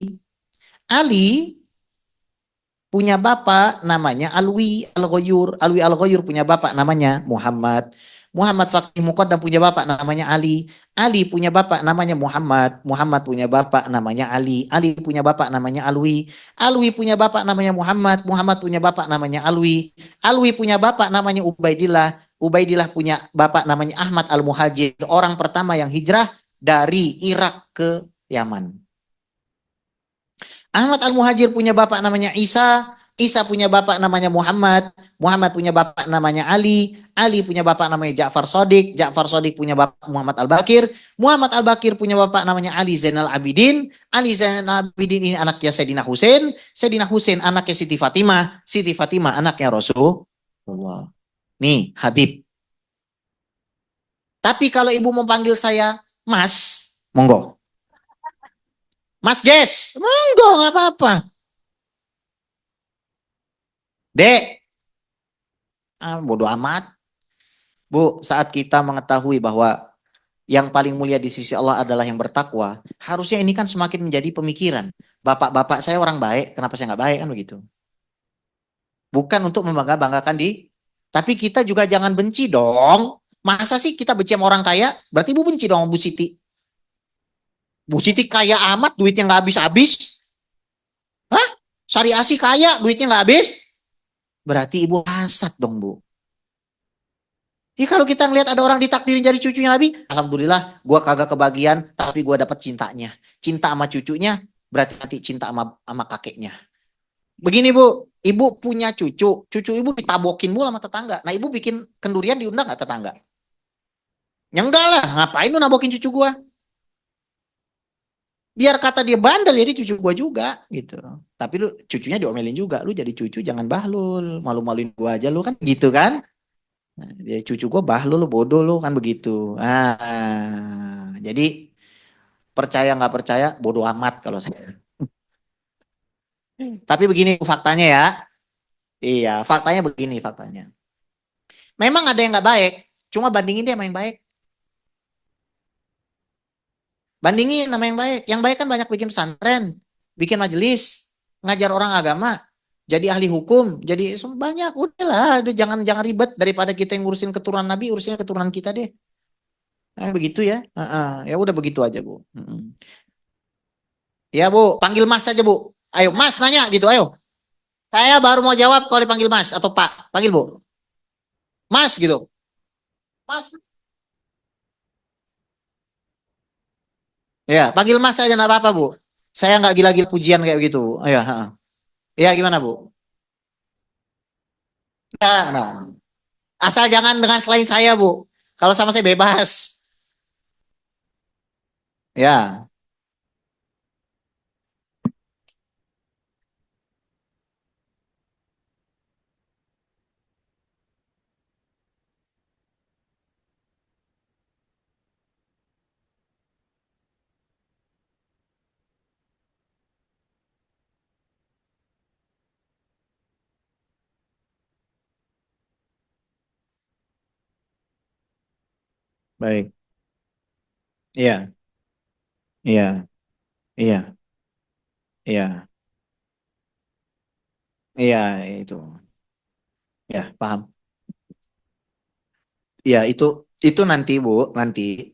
Ali punya bapak namanya Alwi Al-Ghoyur. Alwi Al-Ghoyur punya bapak namanya Muhammad. Muhammad Fakih Muqaddam punya bapak namanya Ali. Ali punya bapak namanya Muhammad. Muhammad punya bapak namanya Ali. Ali punya bapak namanya Alwi. Alwi punya bapak namanya Muhammad. Muhammad punya bapak namanya Alwi. Alwi punya bapak namanya Ubaidillah. Ubaidillah punya bapak namanya Ahmad Al-Muhajir. Orang pertama yang hijrah dari Irak ke Yaman. Ahmad Al-Muhajir punya bapak namanya Isa. Isa punya bapak namanya Muhammad. Muhammad punya bapak namanya Ali. Ali punya bapak namanya Ja'far Shadiq. Ja'far Shadiq punya bapak Muhammad Al-Bakir. Muhammad Al-Bakir punya bapak namanya Ali Zainal Abidin. Ali Zainal Abidin ini anaknya Sayyidina Husain. Sayyidina Husain anaknya Siti Fatimah. Siti Fatimah anaknya Rasulullah. Nih Habib. Tapi kalau ibu mau panggil saya Mas, monggo. Mas Ges, monggo nggak apa-apa. Dek, bodoh amat. Bu, saat kita mengetahui bahwa yang paling mulia di sisi Allah adalah yang bertakwa, harusnya ini kan semakin menjadi pemikiran. Bapak-bapak saya orang baik, kenapa saya nggak baik kan begitu? Bukan untuk membangga-banggakan tapi kita juga jangan benci dong. Masa sih kita benci sama orang kaya? Berarti ibu benci dong sama Bu Siti. Bu Siti kaya amat, duitnya nggak habis-habis. Hah? Sari Asi kaya, duitnya nggak habis? Berarti ibu hasad dong Bu. Ya kalau kita ngelihat ada orang ditakdirin jadi cucunya Nabi, alhamdulillah gua kagak kebagian, tapi gua dapat cintanya. Cinta sama cucunya berarti nanti cinta sama kakeknya. Begini Bu, ibu punya cucu ibu ditabokin Bu sama tetangga. Nah ibu bikin kendurian diundang nggak tetangga? Ya enggak lah, ngapain lu nabokin cucu gua? Biar kata dia bandel jadi cucu gua juga gitu. Tapi lu cucunya diomelin juga, lu jadi cucu jangan bahlul, malu-maluin gua aja lu kan gitu kan? Nah, dia cucu gue bahlul lu bodoh lu kan begitu. Jadi percaya nggak percaya bodoh amat kalau saya. Tapi begini faktanya ya. Iya, faktanya begini faktanya. Memang ada yang nggak baik, cuma bandingin dia sama yang baik. Bandingin sama yang baik. Yang baik kan banyak bikin pesantren, bikin majelis, ngajar orang agama, jadi ahli hukum, jadi banyak. Udahlah, jangan ribet daripada kita yang ngurusin keturunan Nabi, urusin keturunan kita deh. Begitu ya. Ya udah begitu aja, Bu. Ya, Bu, panggil Mas aja, Bu. Ayo, Mas nanya gitu, ayo. Saya baru mau jawab kalau dipanggil Mas atau Pak. Panggil, Bu. Mas gitu. Mas. Ya, panggil Mas aja enggak apa-apa, Bu. Saya nggak gila-gila pujian kayak begitu. Ya, ya gimana, Bu? Ya, nah, asal jangan dengan selain saya, Bu. Kalau sama saya bebas. Ya, baik. Iya, iya, iya, iya, iya, itu. Ya, paham. Ya, itu nanti, Bu, nanti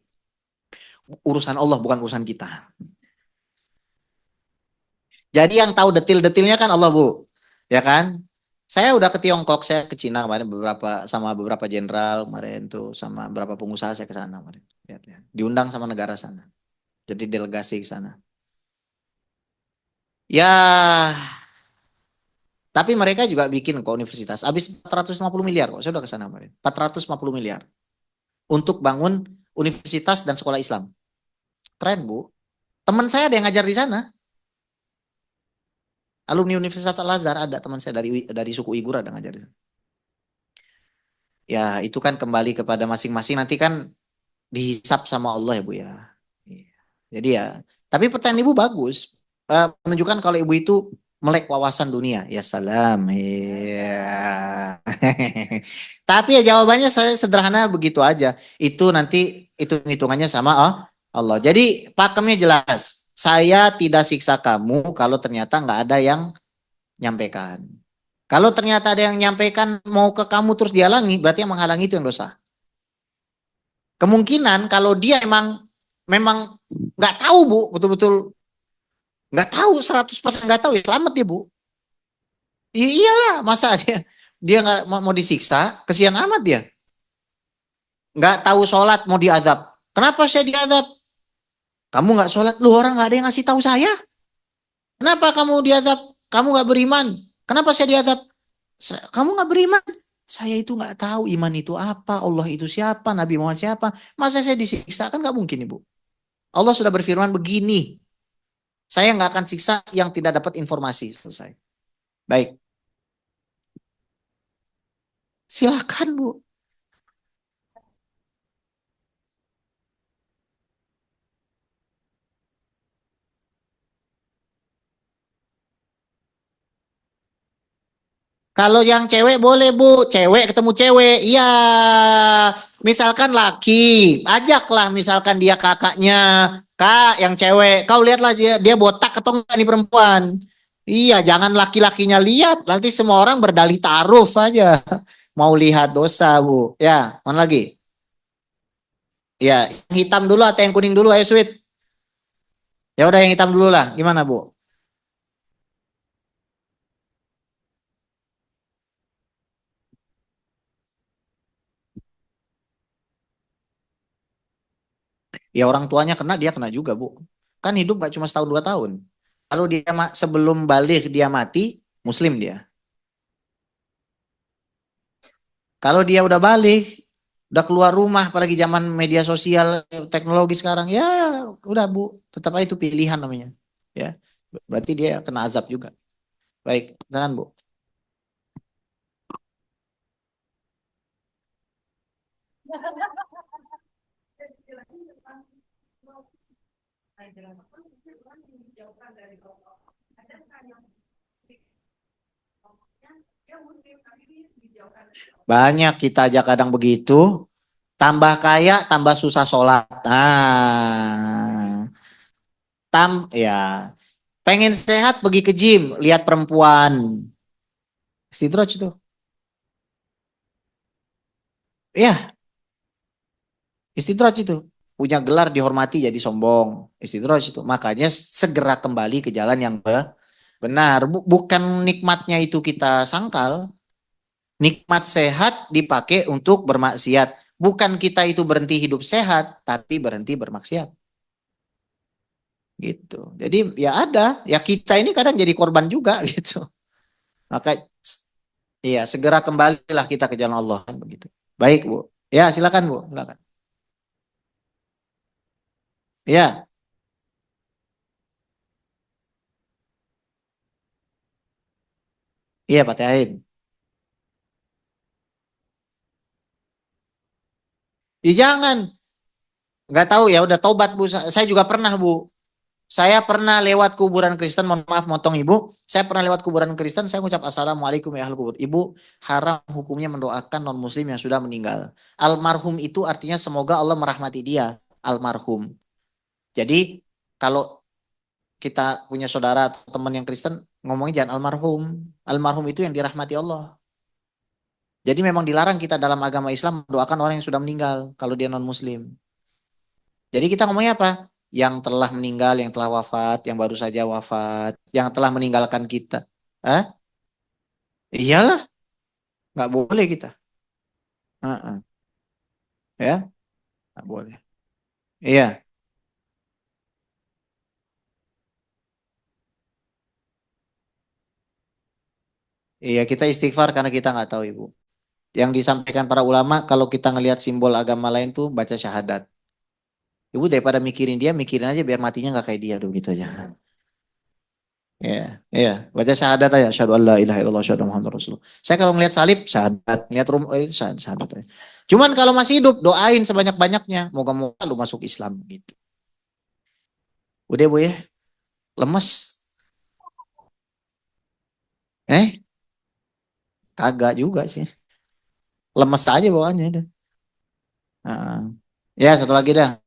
urusan Allah bukan urusan kita. Jadi yang tahu detil-detilnya kan Allah, Bu. Ya kan? Saya udah ke Tiongkok, saya ke Cina kemarin beberapa sama beberapa jenderal kemarin tuh sama beberapa pengusaha saya ke sana kemarin. Lihat, ya. Diundang sama negara sana. Jadi delegasi ke sana. Ya, tapi mereka juga bikin ke universitas. Habis 450 miliar kok. Saya udah ke sana kemarin. 450 miliar untuk bangun universitas dan sekolah Islam. Keren, Bu. Teman saya ada yang ngajar di sana. Alumni Universitas Al Azhar ada teman saya dari suku Uighur ada ngajar di sana. Ya, itu kan kembali kepada masing-masing. Nanti kan dihisap sama Allah ya Bu ya. Iya. Jadi ya, tapi pertanyaan Ibu bagus. Menunjukkan kalau Ibu itu melek wawasan dunia. Ya salam. Iya. Tapi ya jawabannya saya sederhana begitu aja. Itu nanti itu hitungannya sama Allah. Jadi pakemnya jelas. Saya tidak siksa kamu kalau ternyata nggak ada yang nyampaikan. Kalau ternyata ada yang nyampaikan mau ke kamu terus dihalangi, berarti yang menghalangi itu yang dosa. Kemungkinan kalau dia memang nggak tahu Bu, betul-betul nggak tahu 100% nggak tahu ya selamat dia Bu. Iyalah, masa dia nggak mau disiksa, kesian amat dia. Nggak tahu sholat mau diadab. Kenapa saya diadab? Kamu nggak sholat, lu orang nggak ada yang ngasih tahu saya. Kenapa kamu diadab? Kamu nggak beriman. Kenapa saya diadab? Kamu nggak beriman. Saya itu nggak tahu iman itu apa, Allah itu siapa, Nabi Muhammad siapa. Masa saya disiksa kan nggak mungkin Ibu. Allah sudah berfirman begini. Saya nggak akan siksa yang tidak dapat informasi. Selesai. Baik, silakan Bu. Kalau yang cewek boleh Bu, cewek ketemu cewek. Iya, misalkan laki, ajaklah misalkan dia kakaknya, kak yang cewek. Kau lihatlah dia botak atau enggak nih perempuan. Iya, jangan laki-lakinya lihat, nanti semua orang berdalih ta'aruf aja. Mau lihat dosa Bu. Ya, mana lagi? Ya, yang hitam dulu atau yang kuning dulu, ayo sweet. Ya udah yang hitam dulu lah. Gimana Bu? Ya orang tuanya kena, dia kena juga, Bu. Kan hidup gak cuma setahun 2 tahun. Kalau dia sebelum balik dia mati, muslim dia. Kalau dia udah balik, udah keluar rumah, apalagi zaman media sosial, teknologi sekarang, ya udah Bu, tetap aja itu pilihan namanya. Ya, berarti dia kena azab juga. Baik, jangan Bu. Banyak kita aja kadang begitu, tambah kaya, tambah susah sholat. Ya, pengen sehat pergi ke gym, lihat perempuan. Istidraj itu. Ya, istidraj itu. Punya gelar dihormati jadi sombong. Istidraj itu. Makanya segera kembali ke jalan yang benar. Bukan nikmatnya itu kita sangkal. Nikmat sehat dipakai untuk bermaksiat. Bukan kita itu berhenti hidup sehat, tapi berhenti bermaksiat. Gitu. Jadi ya ada, ya kita ini kadang jadi korban juga gitu. Maka Iya, segera kembalilah kita ke jalan Allah kan begitu. Baik, Bu. Ya, silakan, Bu. Silakan. Iya, iya Pak Tehin. Ya jangan, nggak tahu ya udah tobat Bu. Saya juga pernah Bu. Saya pernah lewat kuburan Kristen, mohon maaf motong Ibu. Saya pernah lewat kuburan Kristen, saya ngucap Assalamualaikum ya ahli kubur. Ibu, haram hukumnya mendoakan non muslim yang sudah meninggal. Almarhum itu artinya semoga Allah merahmati dia, almarhum. Jadi kalau kita punya saudara atau teman yang Kristen, ngomongnya jangan almarhum. Almarhum itu yang dirahmati Allah. Jadi memang dilarang kita dalam agama Islam mendoakan orang yang sudah meninggal kalau dia non muslim. Jadi kita ngomongnya apa? Yang telah meninggal, yang telah wafat, yang baru saja wafat, yang telah meninggalkan kita. Hah? Iyalah, nggak boleh kita. Heeh. Ya, nggak boleh. Iya, iya kita istighfar karena kita nggak tahu Ibu. Yang disampaikan para ulama kalau kita ngelihat simbol agama lain tuh baca syahadat. Ibu daripada mikirin dia, mikirin aja biar matinya nggak kayak dia, gitu aja. Iya, iya. Baca syahadat aja. Asyhadu an la ilaha illallah, asyhadu Muhammad Rasulullah. Saya kalau ngelihat salib, syahadat. Ngelihat rumah, syahadat aja. Cuman kalau masih hidup, doain sebanyak-banyaknya. Moga-moga lu masuk Islam gitu. Udah Bu ya, lemes. Kagak juga sih. Lemes aja bawaannya dah. Heeh. Ya, satu lagi dah.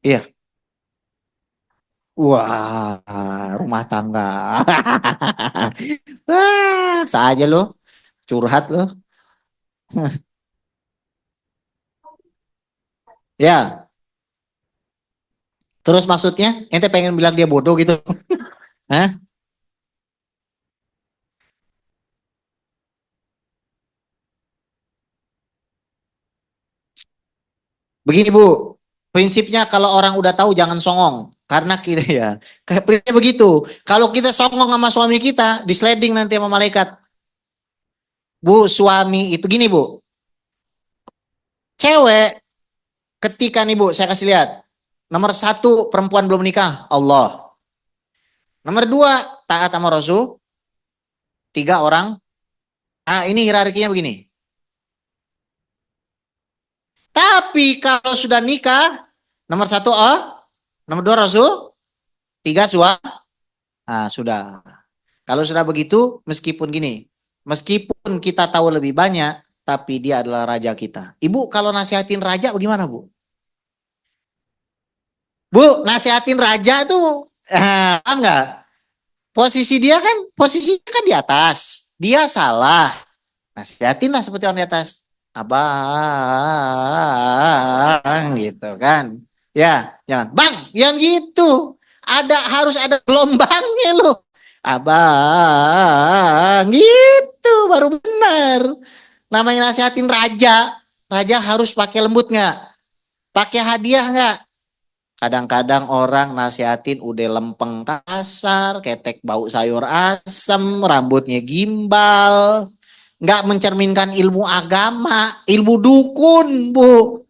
Iya. Wah, rumah tangga. Wah, saja lo, curhat lo. Ya, terus maksudnya, ente pengen bilang dia bodoh gitu? Hah? Begini Bu, prinsipnya kalau orang udah tahu jangan songong. Karena kita ya, kayak prinsipnya begitu. Kalau kita songong sama suami kita, disliding nanti sama malaikat. Bu, suami itu gini Bu, cewek ketika nih Bu, saya kasih lihat. Nomor satu, perempuan belum menikah, Allah. Nomor dua, taat sama Rasul. Tiga orang. Ah, ini hierarkinya begini. Tapi kalau sudah nikah, nomor satu Allah, nomor dua Rasul, tiga suami. Ah, sudah. Kalau sudah begitu, meskipun gini, meskipun kita tahu lebih banyak, tapi dia adalah raja kita. Ibu kalau nasihatin raja bagaimana Bu? Bu, nasihatin raja tuh, paham nggak? Posisinya kan di atas. Dia salah. Nasihatin lah seperti orang di atas. Abang gitu kan. Ya, jangan. Bang, yang gitu. Harus ada gelombangnya loh. Abang, gitu baru benar. Namanya nasihatin raja. Raja harus pakai lembut nggak? Pakai hadiah nggak? Kadang-kadang orang nasihatin udah lempeng kasar, ketek bau sayur asem, rambutnya gimbal, nggak mencerminkan ilmu agama, ilmu dukun, Bu.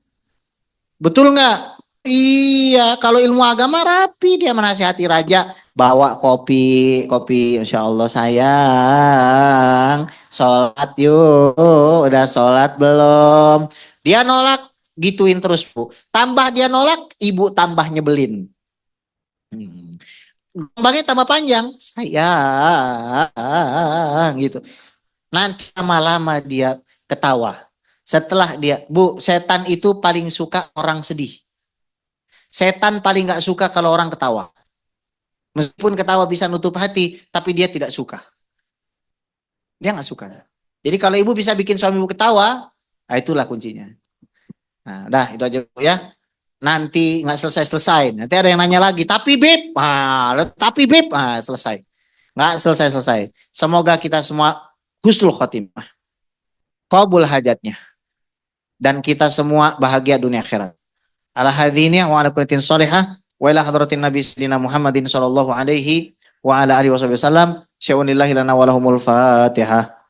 Betul nggak? Iya, kalau ilmu agama rapi dia menasihati raja, bawa kopi, kopi, insya Allah sayang, sholat yuk, udah sholat belum? Dia nolak, gituin terus Bu. Tambah dia nolak, ibu tambah nyebelin. Hmm. Gelombangnya tambah panjang, sayang gitu. Nanti lama-lama dia ketawa. Setelah dia, Bu, setan itu paling suka orang sedih. Setan paling nggak suka kalau orang ketawa. Meskipun ketawa bisa nutup hati, tapi dia tidak suka. Dia nggak suka. Jadi kalau ibu bisa bikin suami ibu ketawa, nah itulah kuncinya. Nah, dah itu aja Bu ya. Nanti nggak selesai-selesai. Nanti ada yang nanya lagi, tapi Beb, selesai. Nggak selesai-selesai. Semoga kita semua husnul khotimah. Qabul hajatnya. dan kita semua bahagia dunia akhirat. Ala hadhihi wa ala kullatin salihah wa ila hadratin Nabi Sayyidina Muhammadin sallallahu alaihi wa ala alihi wasallam. Sya'unillahi lana wa lahumul Fatihah.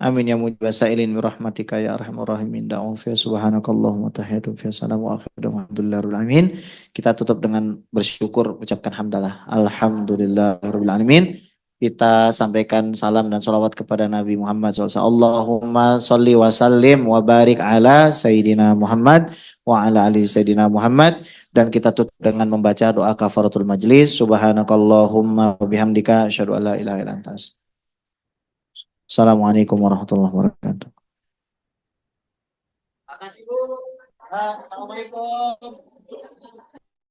Amin ya mujib sailin bi rahmatika ya arhamar rahimin. Da'u fi subhanakallahumma tahiyyatu fi salamu akhiru alhamdulillahirabbil alamin. Kita tutup dengan bersyukur, ucapkan hamdalah. Alhamdulillahirabbil alamin. Kita sampaikan salam dan salawat kepada Nabi Muhammad SAW. Allahumma salli wa sallim wa barik ala Sayyidina Muhammad wa ala ali Sayyidina Muhammad. Dan kita tutup dengan membaca doa kafaratul majlis. Subhanakallahumma wa bihamdika asyhadu an la ilaha illa anta. Assalamualaikum warahmatullahi wabarakatuh. Makasih Bu. Assalamualaikum.